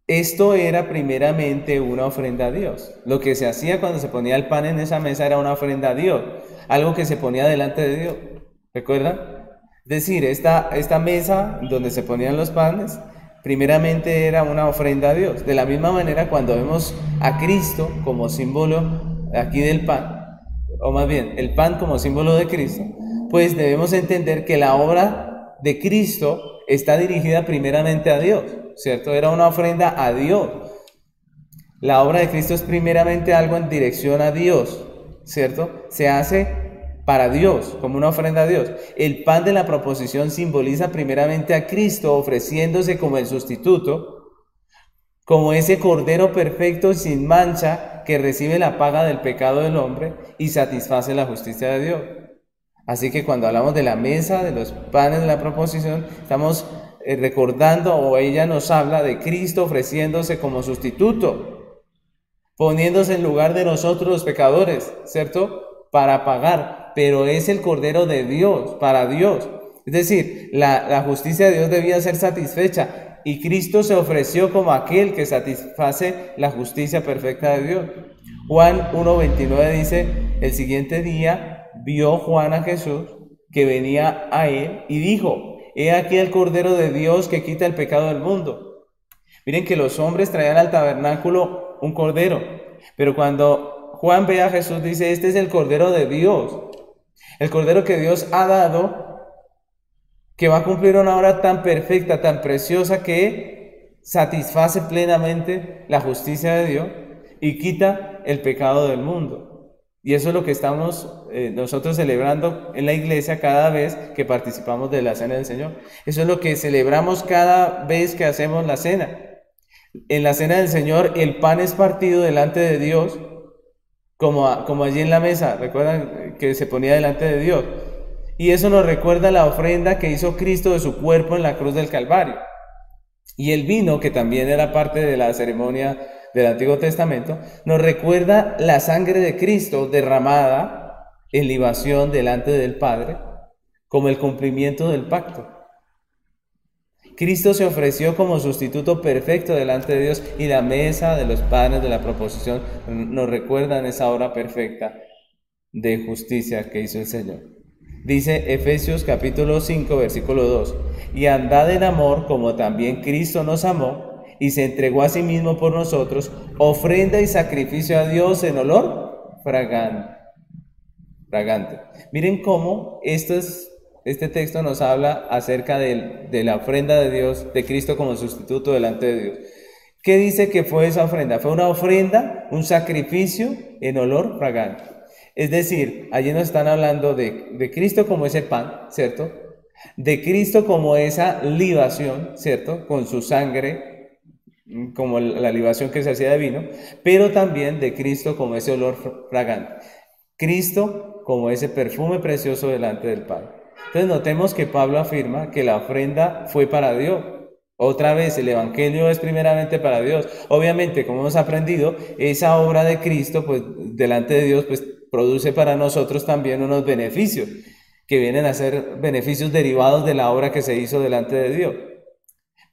esto era primeramente una ofrenda a Dios. Lo que se hacía cuando se ponía el pan en esa mesa era una ofrenda a Dios, algo que se ponía delante de Dios. ¿Recuerdan? Es decir, esta mesa donde se ponían los panes, primeramente era una ofrenda a Dios. De la misma manera, cuando vemos a Cristo como símbolo aquí del pan, o más bien, el pan como símbolo de Cristo, pues debemos entender que la obra de Cristo está dirigida primeramente a Dios, ¿cierto? Era una ofrenda a Dios. La obra de Cristo es primeramente algo en dirección a Dios, ¿cierto? Se hace para Dios, como una ofrenda a Dios. El pan de la proposición simboliza primeramente a Cristo ofreciéndose como el sustituto, como ese cordero perfecto sin mancha que recibe la paga del pecado del hombre y satisface la justicia de Dios. Así que cuando hablamos de la mesa, de los panes de la proposición, estamos recordando, o ella nos habla de Cristo ofreciéndose como sustituto, poniéndose en lugar de nosotros los pecadores, ¿cierto? Para pagar, pero es el Cordero de Dios, para Dios. Es decir, la justicia de Dios debía ser satisfecha y Cristo se ofreció como aquel que satisface la justicia perfecta de Dios. Juan 1:29 dice, el siguiente día vio Juan a Jesús que venía a él y dijo, he aquí el Cordero de Dios que quita el pecado del mundo. Miren que los hombres traían al tabernáculo un cordero, pero cuando Juan ve a Jesús dice, este es el Cordero de Dios, el Cordero que Dios ha dado, que va a cumplir una obra tan perfecta, tan preciosa, que satisface plenamente la justicia de Dios y quita el pecado del mundo. Y eso es lo que estamos nosotros celebrando en la iglesia cada vez que participamos de la cena del Señor. Eso es lo que celebramos cada vez que hacemos la cena. En la cena del Señor el pan es partido delante de Dios, como allí en la mesa, recuerdan que se ponía delante de Dios. Y eso nos recuerda la ofrenda que hizo Cristo de su cuerpo en la cruz del Calvario. Y el vino, que también era parte de la ceremonia del Antiguo Testamento, nos recuerda la sangre de Cristo derramada en libación delante del Padre, como el cumplimiento del pacto. Cristo se ofreció como sustituto perfecto delante de Dios, y la mesa de los panes de la proposición nos recuerdan esa obra perfecta de justicia que hizo el Señor. Dice Efesios capítulo 5, versículo 2, y andad en amor como también Cristo nos amó y se entregó a sí mismo por nosotros, ofrenda y sacrificio a Dios en olor fragante. Miren cómo este texto nos habla acerca de la ofrenda de Dios, de Cristo como sustituto delante de Dios. ¿Qué dice que fue esa ofrenda? Fue una ofrenda, un sacrificio en olor fragante. Es decir, allí nos están hablando de Cristo como ese pan, ¿cierto? De Cristo como esa libación, ¿cierto? Con su sangre como la libación que se hacía de vino, pero también de Cristo como ese olor fragante. Cristo como ese perfume precioso delante del Padre. Entonces notemos que Pablo afirma que la ofrenda fue para Dios. Otra vez, el Evangelio es primeramente para Dios. Obviamente, como hemos aprendido, esa obra de Cristo, pues delante de Dios, pues produce para nosotros también unos beneficios, que vienen a ser beneficios derivados de la obra que se hizo delante de Dios.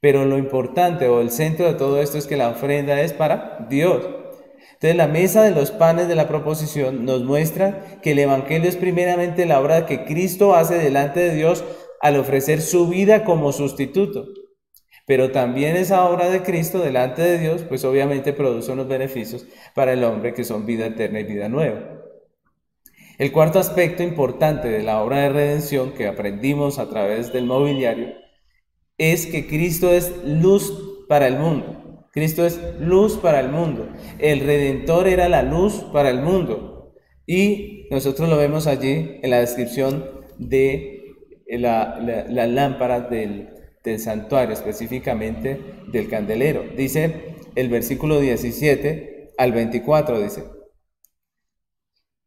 Pero lo importante o el centro de todo esto es que la ofrenda es para Dios. Entonces la mesa de los panes de la proposición nos muestra que el Evangelio es primeramente la obra que Cristo hace delante de Dios al ofrecer su vida como sustituto. Pero también esa obra de Cristo delante de Dios, pues obviamente produce unos beneficios para el hombre que son vida eterna y vida nueva. El cuarto aspecto importante de la obra de redención que aprendimos a través del mobiliario es que Cristo es luz para el mundo. Cristo es luz para el mundo. El Redentor era la luz para el mundo. Y nosotros lo vemos allí en la descripción de las lámparas del santuario, específicamente del candelero. Dice el versículo 17 al 24, dice: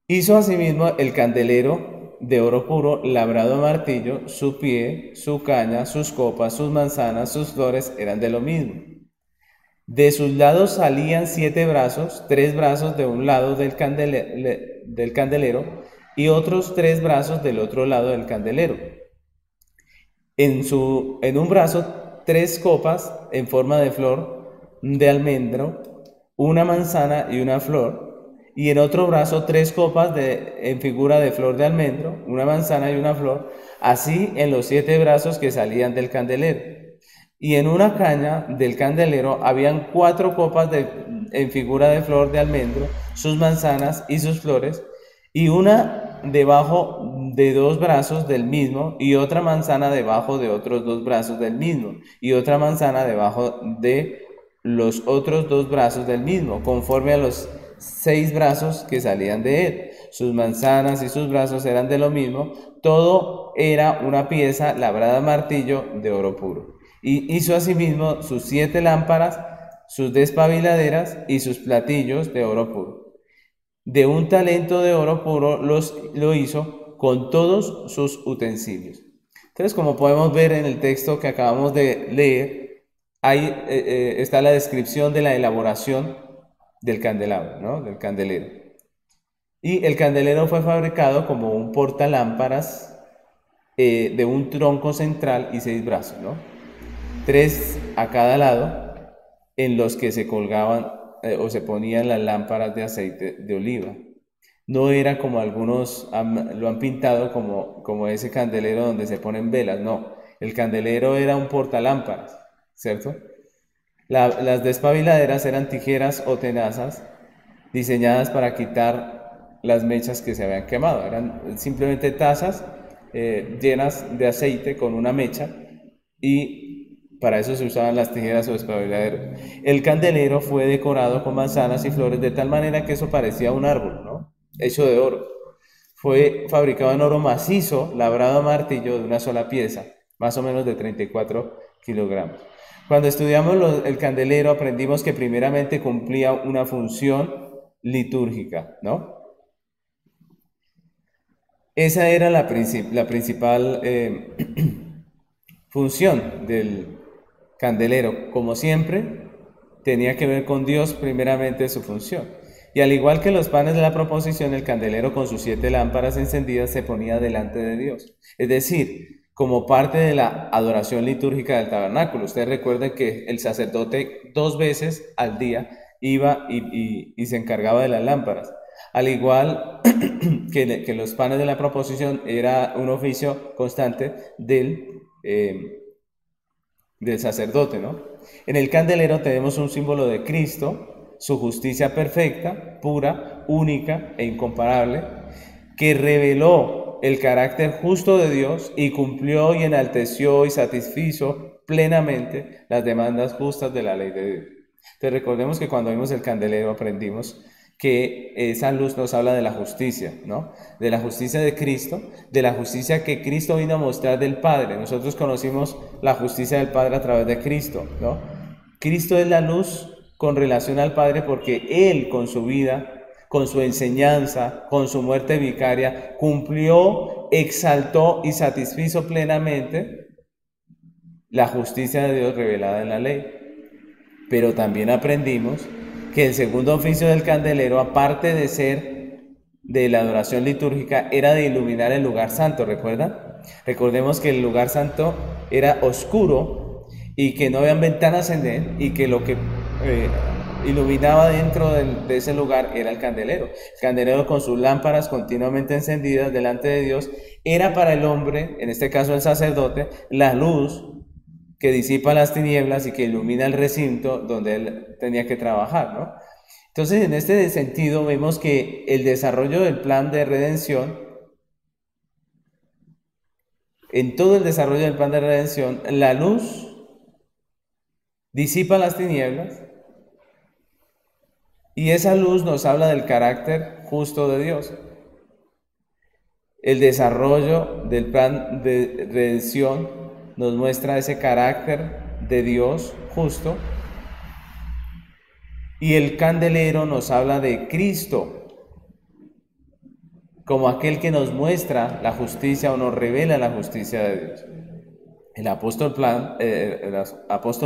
hizo asimismo el candelero de oro puro, labrado a martillo, su pie, su caña, sus copas, sus manzanas, sus flores eran de lo mismo. De sus lados salían 7 brazos, 3 brazos de un lado del candelero y otros 3 brazos del otro lado del candelero. En un brazo 3 copas en forma de flor de almendro, una manzana y una flor. Y en otro brazo 3 copas en figura de flor de almendro, una manzana y una flor, así en los 7 brazos que salían del candelero. Y en una caña del candelero habían 4 copas en figura de flor de almendro, sus manzanas y sus flores, y una debajo de 2 brazos del mismo, y otra manzana debajo de otros 2 brazos del mismo, y otra manzana debajo de los otros 2 brazos del mismo, conforme a los 6 brazos que salían de él. Sus manzanas y sus brazos eran de lo mismo, todo era una pieza labrada a martillo de oro puro. Y hizo asimismo sus 7 lámparas, sus despabiladeras y sus platillos de oro puro. De un talento de oro puro lo hizo con todos sus utensilios. Entonces, como podemos ver en el texto que acabamos de leer, ahí está la descripción de la elaboración del candelabro, ¿no? Del candelero. Y el candelero fue fabricado como un portalámparas de un tronco central y 6 brazos, ¿no? 3 a cada lado, en los que se colgaban o se ponían las lámparas de aceite de oliva. No era como algunos lo han pintado como ese candelero donde se ponen velas, no. El candelero era un portalámparas, ¿cierto? Las despabiladeras eran tijeras o tenazas diseñadas para quitar las mechas que se habían quemado. Eran simplemente tazas llenas de aceite con una mecha, y para eso se usaban las tijeras o despabiladeros. El candelero fue decorado con manzanas y flores de tal manera que eso parecía un árbol, ¿no? Hecho de oro. Fue fabricado en oro macizo, labrado a martillo de una sola pieza, más o menos de 34 kilogramos. Cuando estudiamos el candelero aprendimos que primeramente cumplía una función litúrgica, ¿no? Esa era la principal función del candelero. Como siempre, tenía que ver con Dios primeramente su función. Y al igual que los panes de la proposición, el candelero con sus 7 lámparas encendidas se ponía delante de Dios. Es decir, como parte de la adoración litúrgica del tabernáculo. Ustedes recuerden que el sacerdote 2 veces al día iba y se encargaba de las lámparas. Al igual que los panes de la proposición, era un oficio constante del sacerdote, ¿no? En el candelero tenemos un símbolo de Cristo, su justicia perfecta, pura, única e incomparable, que reveló el carácter justo de Dios y cumplió y enalteció y satisfizo plenamente las demandas justas de la ley de Dios. Entonces recordemos que cuando vimos el candelero aprendimos que esa luz nos habla de la justicia, ¿no? De la justicia de Cristo, de la justicia que Cristo vino a mostrar del Padre. Nosotros conocimos la justicia del Padre a través de Cristo, ¿no? Cristo es la luz con relación al Padre porque Él con su vida, con su enseñanza, con su muerte vicaria, cumplió, exaltó y satisfizo plenamente la justicia de Dios revelada en la ley. Pero también aprendimos que el segundo oficio del candelero, aparte de ser de la adoración litúrgica, era de iluminar el lugar santo, ¿recuerdan? Recordemos que el lugar santo era oscuro y que no habían ventanas en él y que lo que iluminaba dentro de ese lugar era el candelero. El candelero con sus lámparas continuamente encendidas delante de Dios era para el hombre, en este caso el sacerdote, la luz que disipa las tinieblas y que ilumina el recinto donde él tenía que trabajar, ¿no? Entonces, en este sentido, vemos que el desarrollo del plan de redención, en todo el desarrollo del plan de redención, la luz disipa las tinieblas y esa luz nos habla del carácter justo de Dios. El desarrollo del plan de redención nos muestra ese carácter de Dios justo. Y el candelero nos habla de Cristo como aquel que nos muestra la justicia o nos revela la justicia de Dios. El apóstol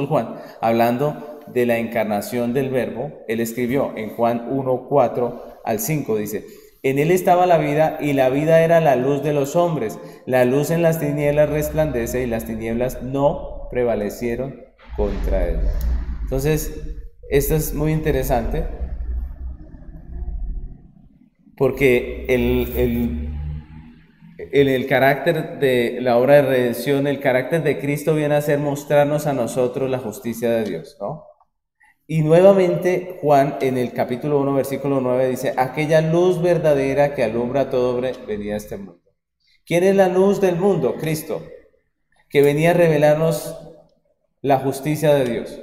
Juan, hablando de la encarnación del Verbo, él escribió en Juan 1, 4 al 5, dice: en él estaba la vida y la vida era la luz de los hombres. La luz en las tinieblas resplandece y las tinieblas no prevalecieron contra él. Entonces, esto es muy interesante porque el carácter de la obra de redención, el carácter de Cristo viene a ser mostrarnos a nosotros la justicia de Dios, ¿no? Y nuevamente Juan en el capítulo 1, versículo 9 dice: aquella luz verdadera que alumbra a todo hombre venía a este mundo. ¿Quién es la luz del mundo? Cristo, que venía a revelarnos la justicia de Dios.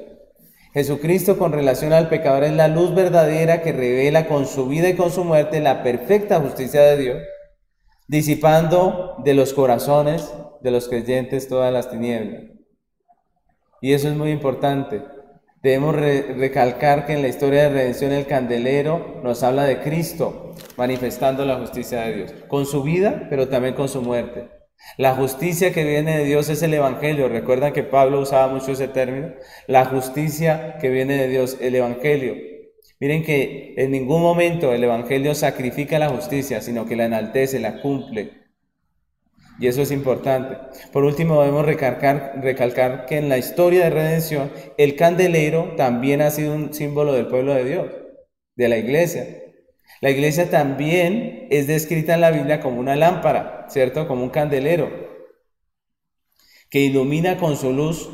Jesucristo con relación al pecador es la luz verdadera que revela con su vida y con su muerte la perfecta justicia de Dios, disipando de los corazones de los creyentes todas las tinieblas. Y eso es muy importante. Debemos recalcar que en la historia de redención el candelero nos habla de Cristo manifestando la justicia de Dios, con su vida, pero también con su muerte. La justicia que viene de Dios es el Evangelio. Recuerdan que Pablo usaba mucho ese término. La justicia que viene de Dios, el Evangelio. Miren que en ningún momento el Evangelio sacrifica la justicia, sino que la enaltece, la cumple. Y eso es importante. Por último, debemos recalcar que en la historia de redención, el candelero también ha sido un símbolo del pueblo de Dios, de la iglesia. La iglesia también es descrita en la Biblia como una lámpara, ¿cierto? Como un candelero que ilumina con su luz.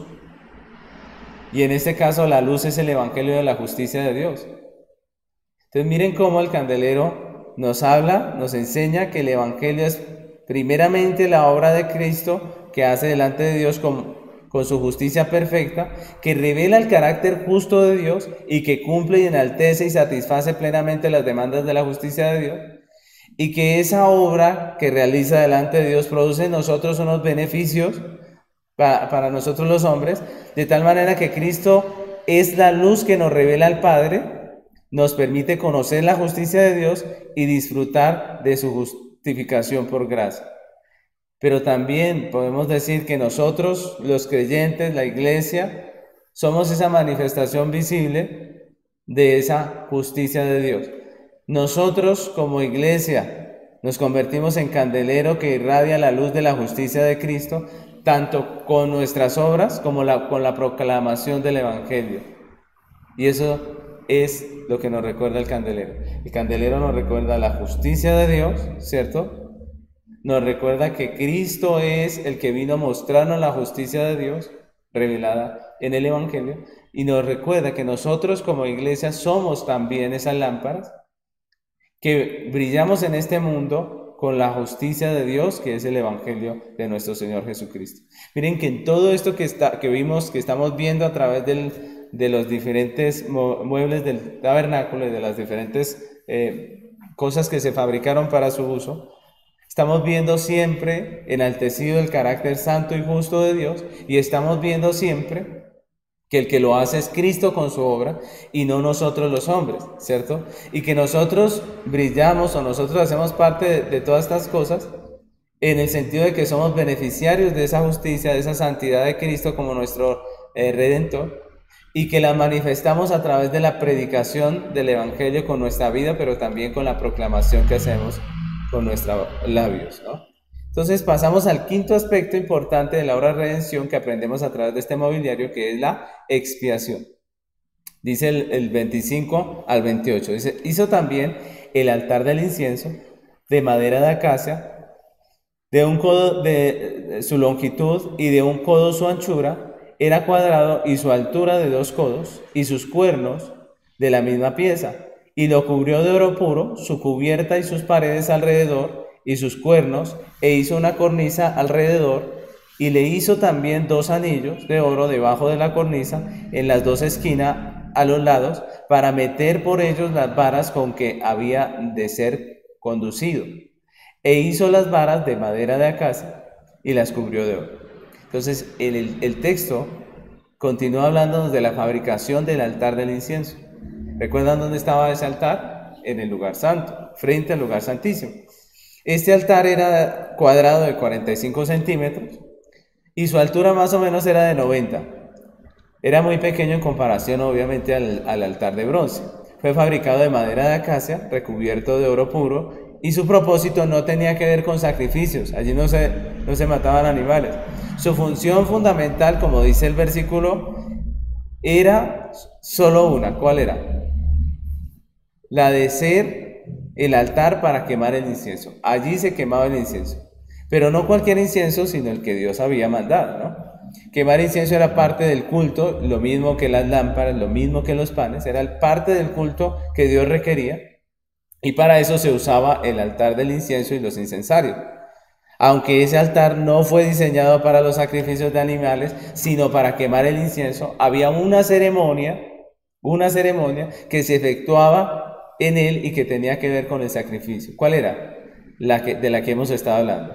Y en este caso la luz es el evangelio de la justicia de Dios. Entonces miren cómo el candelero nos habla, nos enseña que el evangelio es primeramente la obra de Cristo que hace delante de Dios con su justicia perfecta, que revela el carácter justo de Dios y que cumple y enaltece y satisface plenamente las demandas de la justicia de Dios, y que esa obra que realiza delante de Dios produce en nosotros unos beneficios para nosotros los hombres, de tal manera que Cristo es la luz que nos revela al Padre, nos permite conocer la justicia de Dios y disfrutar de su justificación por gracia. Pero también podemos decir que nosotros, los creyentes, la iglesia, somos esa manifestación visible de esa justicia de Dios. Nosotros como iglesia nos convertimos en candelero que irradia la luz de la justicia de Cristo, tanto con nuestras obras como con la proclamación del Evangelio. Y eso es lo que nos recuerda el candelero. El candelero nos recuerda la justicia de Dios, ¿cierto? Nos recuerda que Cristo es el que vino a mostrarnos la justicia de Dios revelada en el Evangelio, y nos recuerda que nosotros como iglesia somos también esas lámparas que brillamos en este mundo con la justicia de Dios, que es el Evangelio de nuestro Señor Jesucristo. Miren que en todo esto que vimos, que estamos viendo a través de los diferentes muebles del tabernáculo y de las diferentes cosas que se fabricaron para su uso, estamos viendo siempre enaltecido el carácter santo y justo de Dios, y estamos viendo siempre que el que lo hace es Cristo con su obra y no nosotros los hombres, ¿cierto? Y que nosotros brillamos o nosotros hacemos parte de todas estas cosas en el sentido de que somos beneficiarios de esa justicia, de esa santidad de Cristo como nuestro Redentor, y que la manifestamos a través de la predicación del Evangelio con nuestra vida, pero también con la proclamación que hacemos con nuestros labios, ¿no? Entonces pasamos al quinto aspecto importante de la obra de redención que aprendemos a través de este mobiliario, que es la expiación. Dice el 25 al 28, dice, hizo también el altar del incienso de madera de acacia, de un codo de su longitud y de un codo su anchura, era cuadrado y su altura de 2 codos, y sus cuernos de la misma pieza, y lo cubrió de oro puro, su cubierta y sus paredes alrededor, y sus cuernos, e hizo una cornisa alrededor, y le hizo también 2 anillos de oro debajo de la cornisa, en las 2 esquinas a los lados, para meter por ellos las varas con que había de ser conducido. E hizo las varas de madera de acacia, y las cubrió de oro. Entonces, el texto continúa hablándonos de la fabricación del altar del incienso. ¿Recuerdan dónde estaba ese altar? En el lugar santo, frente al lugar santísimo. Este altar era cuadrado de 45 centímetros y su altura más o menos era de 90. Era muy pequeño en comparación, obviamente, al altar de bronce. Fue fabricado de madera de acacia, recubierto de oro puro, y su propósito no tenía que ver con sacrificios. Allí no se mataban animales. Su función fundamental, como dice el versículo, era solo una. ¿Cuál era? La de ser el altar para quemar el incienso. Allí se quemaba el incienso. Pero no cualquier incienso, sino el que Dios había mandado, ¿no? Quemar incienso era parte del culto, lo mismo que las lámparas, lo mismo que los panes, era parte del culto que Dios requería. Y para eso se usaba el altar del incienso y los incensarios. Aunque ese altar no fue diseñado para los sacrificios de animales, sino para quemar el incienso, había una ceremonia que se efectuaba en él y que tenía que ver con el sacrificio. ¿Cuál era? De la que hemos estado hablando,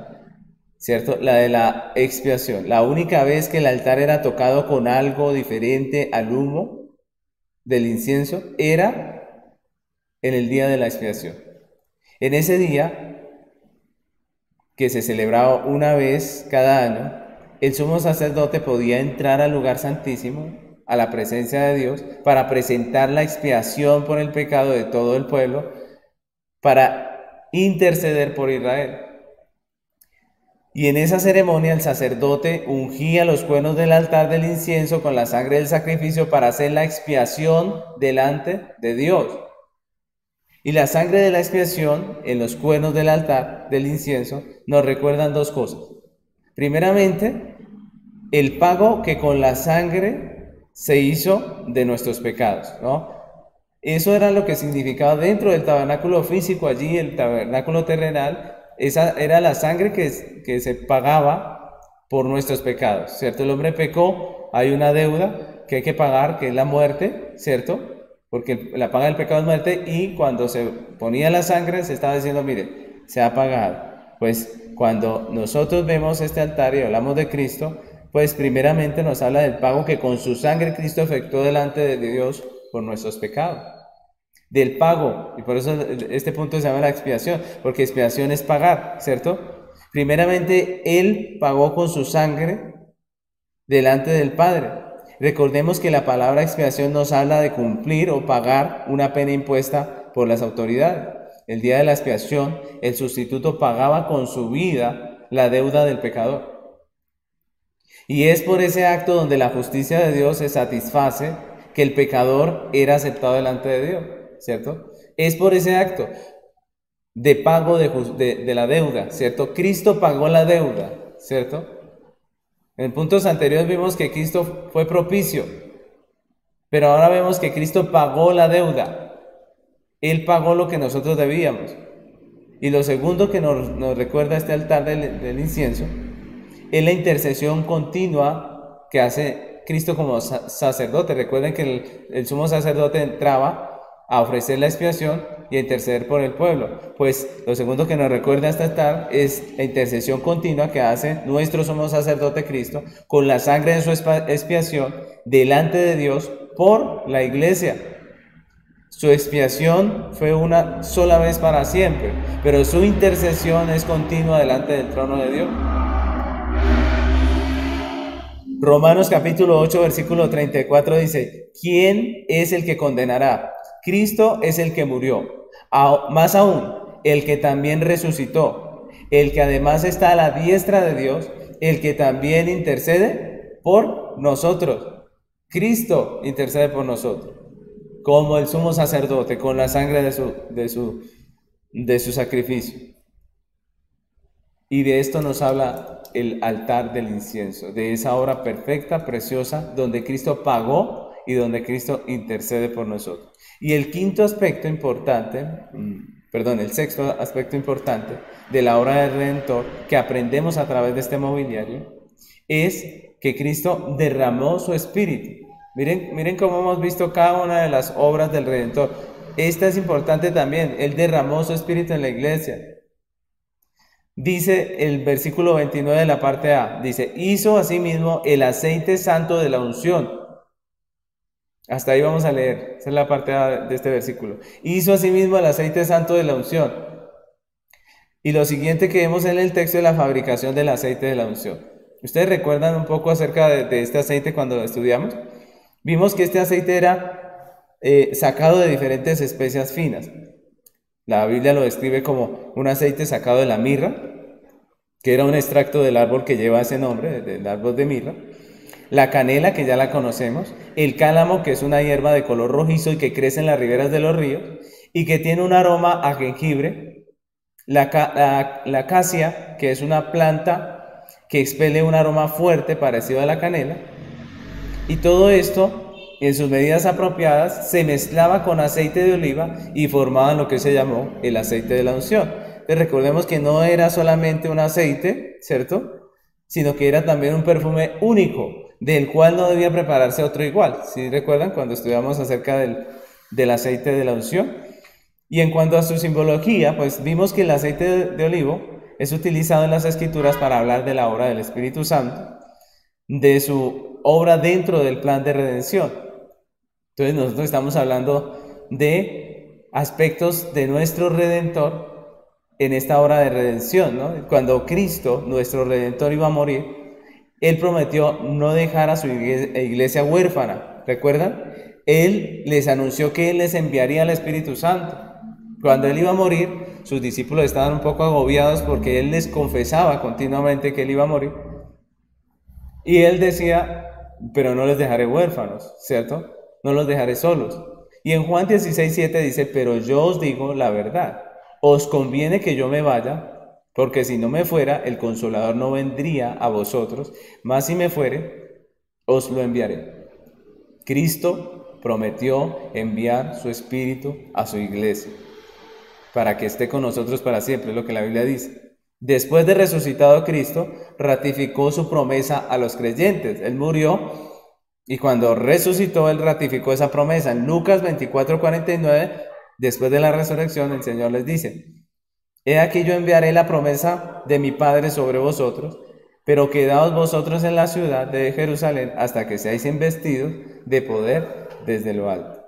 ¿cierto? La de la expiación. La única vez que el altar era tocado con algo diferente al humo del incienso era en el día de la expiación. En ese día, que se celebraba una vez cada año, el sumo sacerdote podía entrar al lugar santísimo, a la presencia de Dios, para presentar la expiación por el pecado de todo el pueblo, para interceder por Israel. Y en esa ceremonia el sacerdote ungía los cuernos del altar del incienso con la sangre del sacrificio para hacer la expiación delante de Dios. Y la sangre de la expiación en los cuernos del altar del incienso nos recuerdan 2 cosas. Primeramente, el pago que con la sangre se hizo de nuestros pecados, ¿no? Eso era lo que significaba dentro del tabernáculo físico, allí el tabernáculo terrenal. Esa era la sangre que se pagaba por nuestros pecados, ¿cierto? El hombre pecó, hay una deuda que hay que pagar, que es la muerte, ¿cierto? Porque la paga del pecado es muerte, y cuando se ponía la sangre se estaba diciendo, mire, se ha pagado. Pues cuando nosotros vemos este altar y hablamos de Cristo, pues primeramente nos habla del pago que con su sangre Cristo efectuó delante de Dios por nuestros pecados. Del pago, y por eso este punto se llama la expiación, porque expiación es pagar, ¿cierto? Primeramente Él pagó con su sangre delante del Padre. Recordemos que la palabra expiación nos habla de cumplir o pagar una pena impuesta por las autoridades. El día de la expiación, el sustituto pagaba con su vida la deuda del pecador. Y es por ese acto donde la justicia de Dios se satisface que el pecador era aceptado delante de Dios, ¿cierto? Es por ese acto de pago de la deuda, ¿cierto? Cristo pagó la deuda, ¿cierto? En puntos anteriores vimos que Cristo fue propicio, pero ahora vemos que Cristo pagó la deuda. Él pagó lo que nosotros debíamos. Y lo segundo que nos recuerda este altar del incienso es la intercesión continua que hace Cristo como sacerdote. Recuerden que el sumo sacerdote entraba a ofrecer la expiación, y a interceder por el pueblo. Pues lo segundo que nos recuerda esta tarde es la intercesión continua que hace nuestro sumo sacerdote Cristo con la sangre de su expiación delante de Dios por la iglesia. Su expiación fue una sola vez para siempre, pero su intercesión es continua delante del trono de Dios. Romanos capítulo 8, versículo 34 dice, ¿quién es el que condenará? Cristo es el que murió, más aún, el que también resucitó, el que además está a la diestra de Dios, el que también intercede por nosotros. Cristo intercede por nosotros, como el sumo sacerdote, con la sangre de su sacrificio. Y de esto nos habla el altar del incienso, de esa obra perfecta, preciosa, donde Cristo pagó y donde Cristo intercede por nosotros. Y el quinto aspecto importante, el sexto aspecto importante de la obra del Redentor que aprendemos a través de este mobiliario es que Cristo derramó su Espíritu. Miren cómo hemos visto cada una de las obras del Redentor. Esta es importante también. Él derramó su Espíritu en la iglesia. Dice el versículo 29 de la parte A, dice, hizo asimismo el aceite santo de la unción. Hasta ahí vamos a leer, esa es la parte A de este versículo. Hizo asimismo el aceite santo de la unción. Y lo siguiente que vemos en el texto es la fabricación del aceite de la unción. ¿Ustedes recuerdan un poco acerca de este aceite cuando lo estudiamos? Vimos que este aceite era sacado de diferentes especias finas. La Biblia lo describe como un aceite sacado de la mirra, que era un extracto del árbol que lleva ese nombre, del árbol de mirra. La canela, que ya la conocemos. El cálamo, que es una hierba de color rojizo y que crece en las riberas de los ríos y que tiene un aroma a jengibre. La acacia, que es una planta que expele un aroma fuerte parecido a la canela. Y todo esto, en sus medidas apropiadas, se mezclaba con aceite de oliva y formaban lo que se llamó el aceite de la unción. Entonces recordemos que no era solamente un aceite, ¿cierto? Sino que era también un perfume único, del cual no debía prepararse otro igual. ¿Sí recuerdan cuando estudiamos acerca del aceite de la unción? Y en cuanto a su simbología, pues vimos que el aceite de olivo es utilizado en las Escrituras para hablar de la obra del Espíritu Santo, de su obra dentro del plan de redención. Entonces nosotros estamos hablando de aspectos de nuestro Redentor en esta obra de redención, ¿no? Cuando Cristo, nuestro Redentor, iba a morir, Él prometió no dejar a su iglesia huérfana. ¿Recuerdan? Él les anunció que Él les enviaría al Espíritu Santo. Cuando Él iba a morir, sus discípulos estaban un poco agobiados porque Él les confesaba continuamente que Él iba a morir. Y Él decía, pero no les dejaré huérfanos, ¿cierto? No los dejaré solos. Y en Juan 16:7 dice, pero yo os digo la verdad, os conviene que yo me vaya, porque si no me fuera, el Consolador no vendría a vosotros, mas si me fuere, os lo enviaré. Cristo prometió enviar su Espíritu a su iglesia, para que esté con nosotros para siempre, es lo que la Biblia dice. Después de resucitado Cristo, ratificó su promesa a los creyentes. Él murió y cuando resucitó, Él ratificó esa promesa. En Lucas 24:49, después de la resurrección, el Señor les dice, he aquí yo enviaré la promesa de mi Padre sobre vosotros, pero quedaos vosotros en la ciudad de Jerusalén hasta que seáis investidos de poder desde lo alto.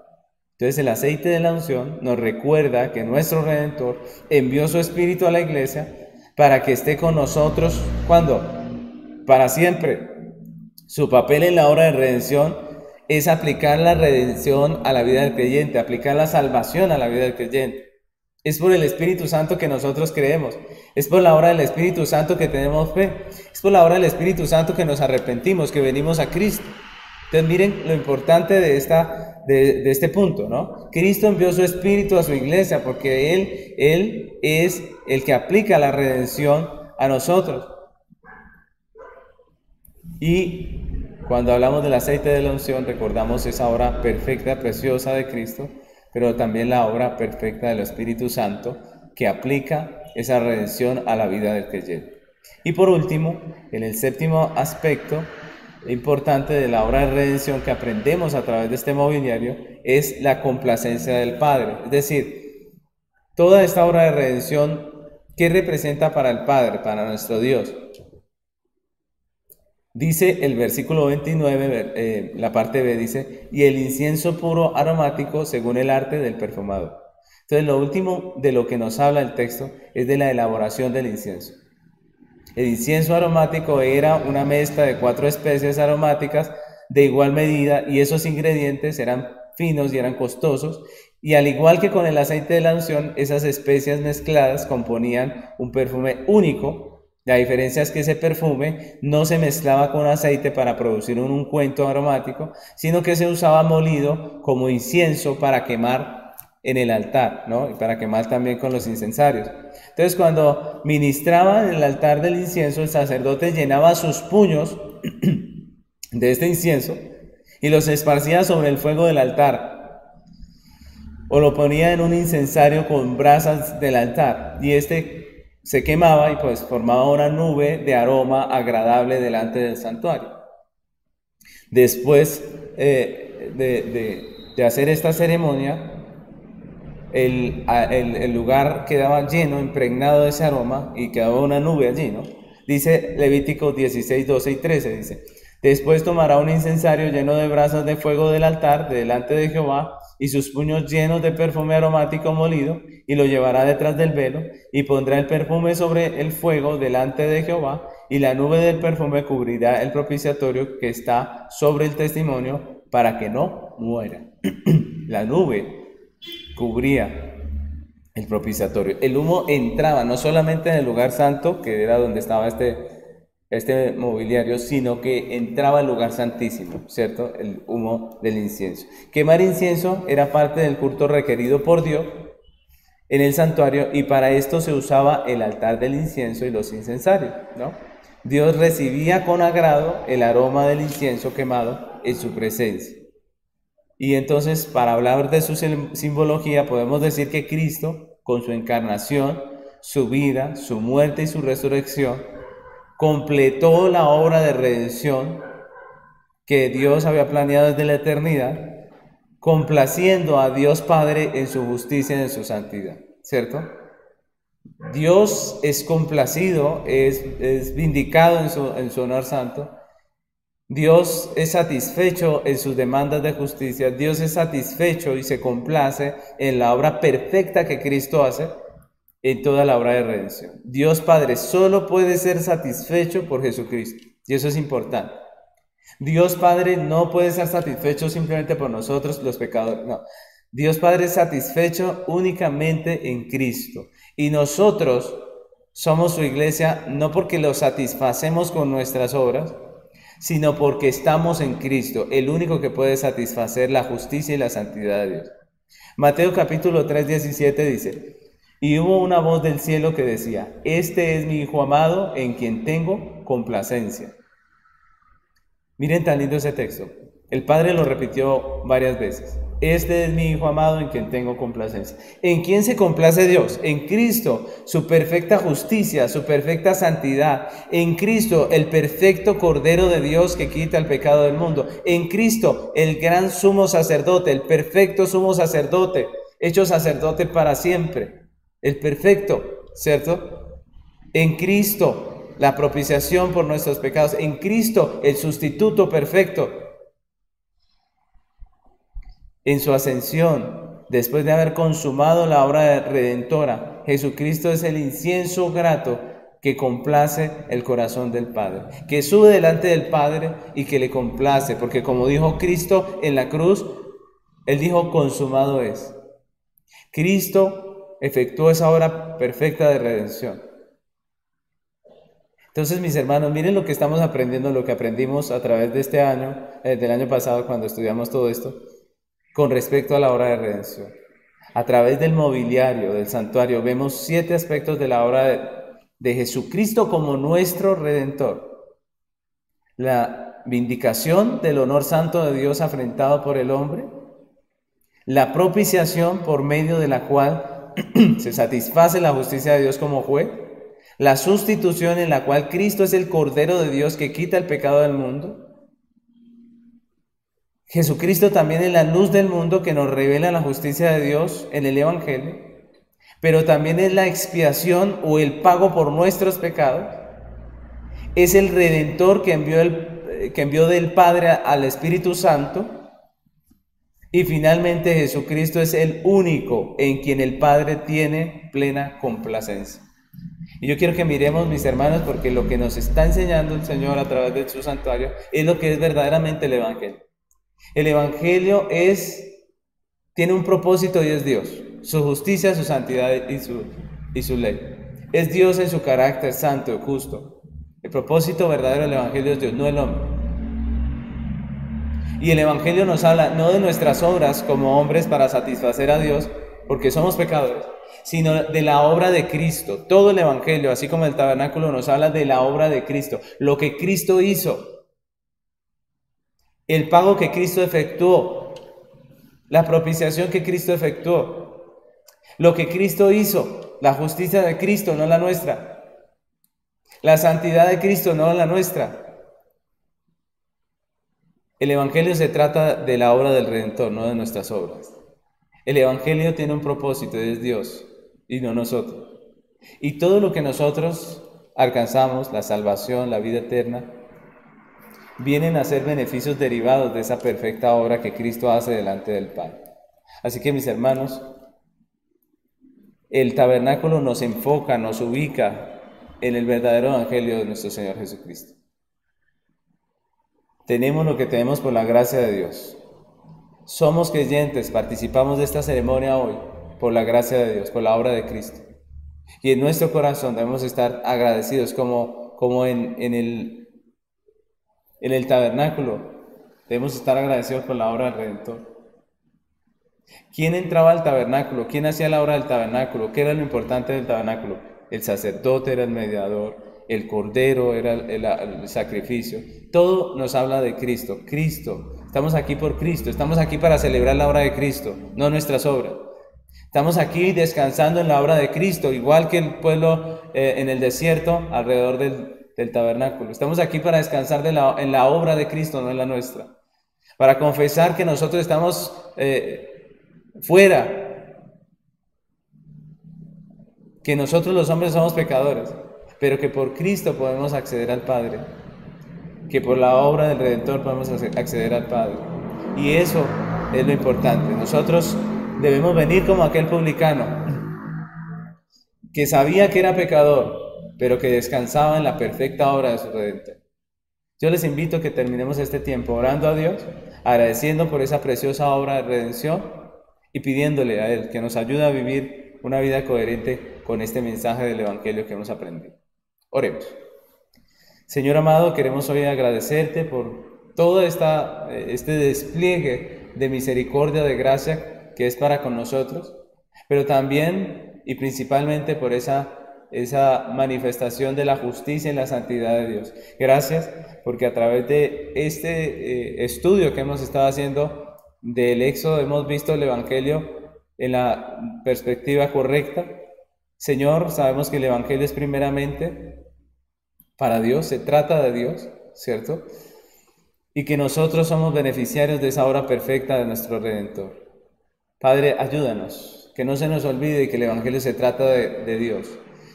Entonces el aceite de la unción nos recuerda que nuestro Redentor envió su Espíritu a la iglesia para que esté con nosotros, ¿cuándo? Para siempre. Su papel en la obra de redención es aplicar la redención a la vida del creyente, aplicar la salvación a la vida del creyente. Es por el Espíritu Santo que nosotros creemos, es por la obra del Espíritu Santo que tenemos fe, es por la obra del Espíritu Santo que nos arrepentimos, que venimos a Cristo. Entonces miren lo importante de este punto, ¿no? Cristo envió su Espíritu a su iglesia porque Él es el que aplica la redención a nosotros. Y cuando hablamos del aceite de la unción, recordamos esa obra perfecta, preciosa de Cristo, pero también la obra perfecta del Espíritu Santo que aplica esa redención a la vida del creyente. Y por último, en el séptimo aspecto importante de la obra de redención que aprendemos a través de este mobiliario es la complacencia del Padre. Es decir, Toda esta obra de redención, ¿qué representa para el Padre, para nuestro Dios? Dice el versículo 29, la parte B, dice, y el incienso puro aromático según el arte del perfumado. Entonces, lo último de lo que nos habla el texto es de la elaboración del incienso. El incienso aromático era una mezcla de 4 especies aromáticas de igual medida, y esos ingredientes eran finos y eran costosos, y al igual que con el aceite de la unción, esas especias mezcladas componían un perfume único. La diferencia es que ese perfume no se mezclaba con aceite para producir un ungüento aromático, sino que se usaba molido como incienso para quemar en el altar, ¿no? Y para quemar también con los incensarios. Entonces, cuando ministraba en el altar del incienso, el sacerdote llenaba sus puños de este incienso y los esparcía sobre el fuego del altar, o lo ponía en un incensario con brasas del altar, y este se quemaba y pues formaba una nube de aroma agradable delante del santuario. Después de hacer esta ceremonia, el lugar quedaba lleno, impregnado de ese aroma, y quedaba una nube allí, ¿no? Dice Levítico 16, 12 y 13, dice, después tomará un incensario lleno de brasas de fuego del altar de delante de Jehová, y sus puños llenos de perfume aromático molido, y lo llevará detrás del velo, y pondrá el perfume sobre el fuego delante de Jehová, y la nube del perfume cubrirá el propiciatorio que está sobre el testimonio, para que no muera. La nube cubría el propiciatorio. El humo entraba no solamente en el lugar santo, que era donde estaba este mobiliario, sino que entraba al lugar santísimo, ¿cierto? El humo del incienso. Quemar incienso era parte del culto requerido por Dios en el santuario, y para esto se usaba el altar del incienso y los incensarios, ¿no? Dios recibía con agrado el aroma del incienso quemado en su presencia. Y entonces, para hablar de su simbología, podemos decir que Cristo, con su encarnación, su vida, su muerte y su resurrección, completó la obra de redención que Dios había planeado desde la eternidad, complaciendo a Dios Padre en su justicia y en su santidad, ¿cierto? Dios es complacido, es vindicado en su honor santo. Dios es satisfecho en sus demandas de justicia. Dios es satisfecho y se complace en la obra perfecta que Cristo hace en toda la obra de redención. Dios Padre solo puede ser satisfecho por Jesucristo, y eso es importante. Dios Padre no puede ser satisfecho simplemente por nosotros los pecadores, no. Dios Padre es satisfecho únicamente en Cristo, y nosotros somos su iglesia no porque lo satisfacemos con nuestras obras, sino porque estamos en Cristo, el único que puede satisfacer la justicia y la santidad de Dios. Mateo capítulo 3, 17 dice, y hubo una voz del cielo que decía, este es mi Hijo amado en quien tengo complacencia. Miren tan lindo ese texto. El Padre lo repitió varias veces. Este es mi Hijo amado en quien tengo complacencia. ¿En quién se complace Dios? En Cristo, su perfecta justicia, su perfecta santidad. En Cristo, el perfecto Cordero de Dios que quita el pecado del mundo. En Cristo, el gran sumo sacerdote, el perfecto sumo sacerdote, hecho sacerdote para siempre. El perfecto, ¿cierto? En Cristo, la propiciación por nuestros pecados. En Cristo, el sustituto perfecto. En su ascensión, después de haber consumado la obra redentora, Jesucristo es el incienso grato que complace el corazón del Padre, que sube delante del Padre y que le complace, porque como dijo Cristo en la cruz, Él dijo, consumado es. Cristo efectuó esa obra perfecta de redención. Entonces, mis hermanos, miren lo que estamos aprendiendo, lo que aprendimos a través de este año, del año pasado cuando estudiamos todo esto, con respecto a la obra de redención. A través del mobiliario, del santuario, vemos 7 aspectos de la obra de Jesucristo como nuestro Redentor. La vindicación del honor santo de Dios afrentado por el hombre, la propiciación por medio de la cual se satisface la justicia de Dios como juez, la sustitución en la cual Cristo es el Cordero de Dios que quita el pecado del mundo, Jesucristo también es la luz del mundo que nos revela la justicia de Dios en el Evangelio, pero también es la expiación o el pago por nuestros pecados. Es el Redentor que envió del Padre al Espíritu Santo. Y finalmente Jesucristo es el único en quien el Padre tiene plena complacencia. Y yo quiero que miremos, mis hermanos, porque lo que nos está enseñando el Señor a través de su santuario es lo que es verdaderamente el Evangelio. El Evangelio tiene un propósito y es Dios, su justicia, su santidad y su ley. Es Dios en su carácter santo y justo. El propósito verdadero del Evangelio es Dios, no el hombre. Y el Evangelio nos habla no de nuestras obras como hombres para satisfacer a Dios, porque somos pecadores, sino de la obra de Cristo. Todo el Evangelio, así como el tabernáculo, nos habla de la obra de Cristo, lo que Cristo hizo, el pago que Cristo efectuó, la propiciación que Cristo efectuó, lo que Cristo hizo, la justicia de Cristo, no la nuestra, la santidad de Cristo, no la nuestra. El Evangelio se trata de la obra del Redentor, no de nuestras obras. El Evangelio tiene un propósito, es Dios y no nosotros. Y todo lo que nosotros alcanzamos, la salvación, la vida eterna, vienen a ser beneficios derivados de esa perfecta obra que Cristo hace delante del Padre. Así que, mis hermanos, el tabernáculo nos enfoca, nos ubica en el verdadero Evangelio de nuestro Señor Jesucristo. Tenemos lo que tenemos por la gracia de Dios. Somos creyentes, participamos de esta ceremonia hoy por la gracia de Dios, por la obra de Cristo. Y en nuestro corazón debemos estar agradecidos como en el tabernáculo. Debemos estar agradecidos por la obra del Redentor. ¿Quién entraba al tabernáculo? ¿Quién hacía la obra del tabernáculo? ¿Qué era lo importante del tabernáculo? El sacerdote era el mediador. El cordero era el sacrificio. Todo nos habla de Cristo. Cristo. Estamos aquí por Cristo. Estamos aquí para celebrar la obra de Cristo, no nuestras obras. Estamos aquí descansando en la obra de Cristo, igual que el pueblo en el desierto alrededor del tabernáculo. Estamos aquí para descansar en la obra de Cristo, no en la nuestra. Para confesar que nosotros estamos fuera. Que nosotros los hombres somos pecadores, pero que por Cristo podemos acceder al Padre, que por la obra del Redentor podemos acceder al Padre. Y eso es lo importante. Nosotros debemos venir como aquel publicano, que sabía que era pecador, pero que descansaba en la perfecta obra de su Redentor. Yo les invito a que terminemos este tiempo orando a Dios, agradeciendo por esa preciosa obra de redención y pidiéndole a Él que nos ayude a vivir una vida coherente con este mensaje del Evangelio que hemos aprendido. Oremos. Señor amado, queremos hoy agradecerte por todo este despliegue de misericordia, de gracia que es para con nosotros, pero también y principalmente por esa manifestación de la justicia y la santidad de Dios. Gracias porque a través de este estudio que hemos estado haciendo del Éxodo hemos visto el Evangelio en la perspectiva correcta. Señor, sabemos que el Evangelio es primeramente para Dios, se trata de Dios, ¿cierto? Y que nosotros somos beneficiarios de esa obra perfecta de nuestro Redentor. Padre, ayúdanos, que no se nos olvide que el Evangelio se trata de Dios,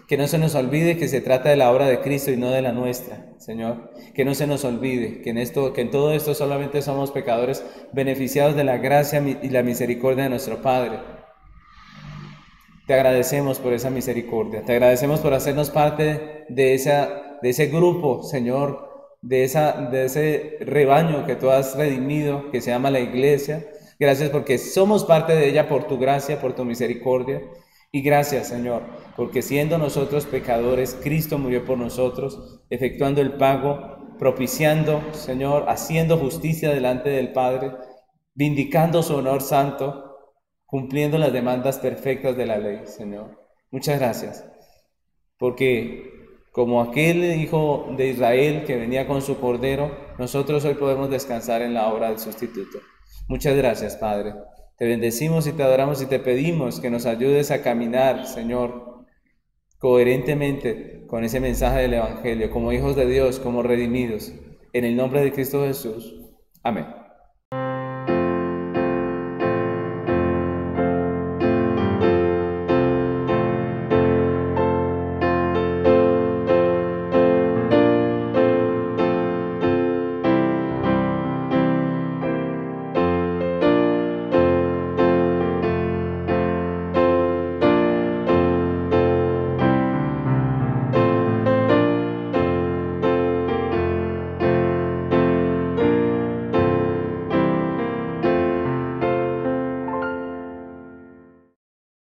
que no se nos olvide que se trata de la obra de Cristo y no de la nuestra, Señor, que no se nos olvide que en todo esto solamente somos pecadores beneficiados de la gracia y la misericordia de nuestro Padre. Te agradecemos por esa misericordia, te agradecemos por hacernos parte de ese grupo, Señor, de ese rebaño que tú has redimido, que se llama la iglesia. Gracias porque somos parte de ella por tu gracia, por tu misericordia. Y gracias, Señor, porque siendo nosotros pecadores, Cristo murió por nosotros, efectuando el pago, propiciando, Señor, haciendo justicia delante del Padre, vindicando su honor santo, cumpliendo las demandas perfectas de la ley, Señor. Muchas gracias, porque como aquel hijo de Israel que venía con su cordero, nosotros hoy podemos descansar en la obra del sustituto. Muchas gracias, Padre. Te bendecimos y te adoramos y te pedimos que nos ayudes a caminar, Señor, coherentemente con ese mensaje del Evangelio, como hijos de Dios, como redimidos. En el nombre de Cristo Jesús. Amén.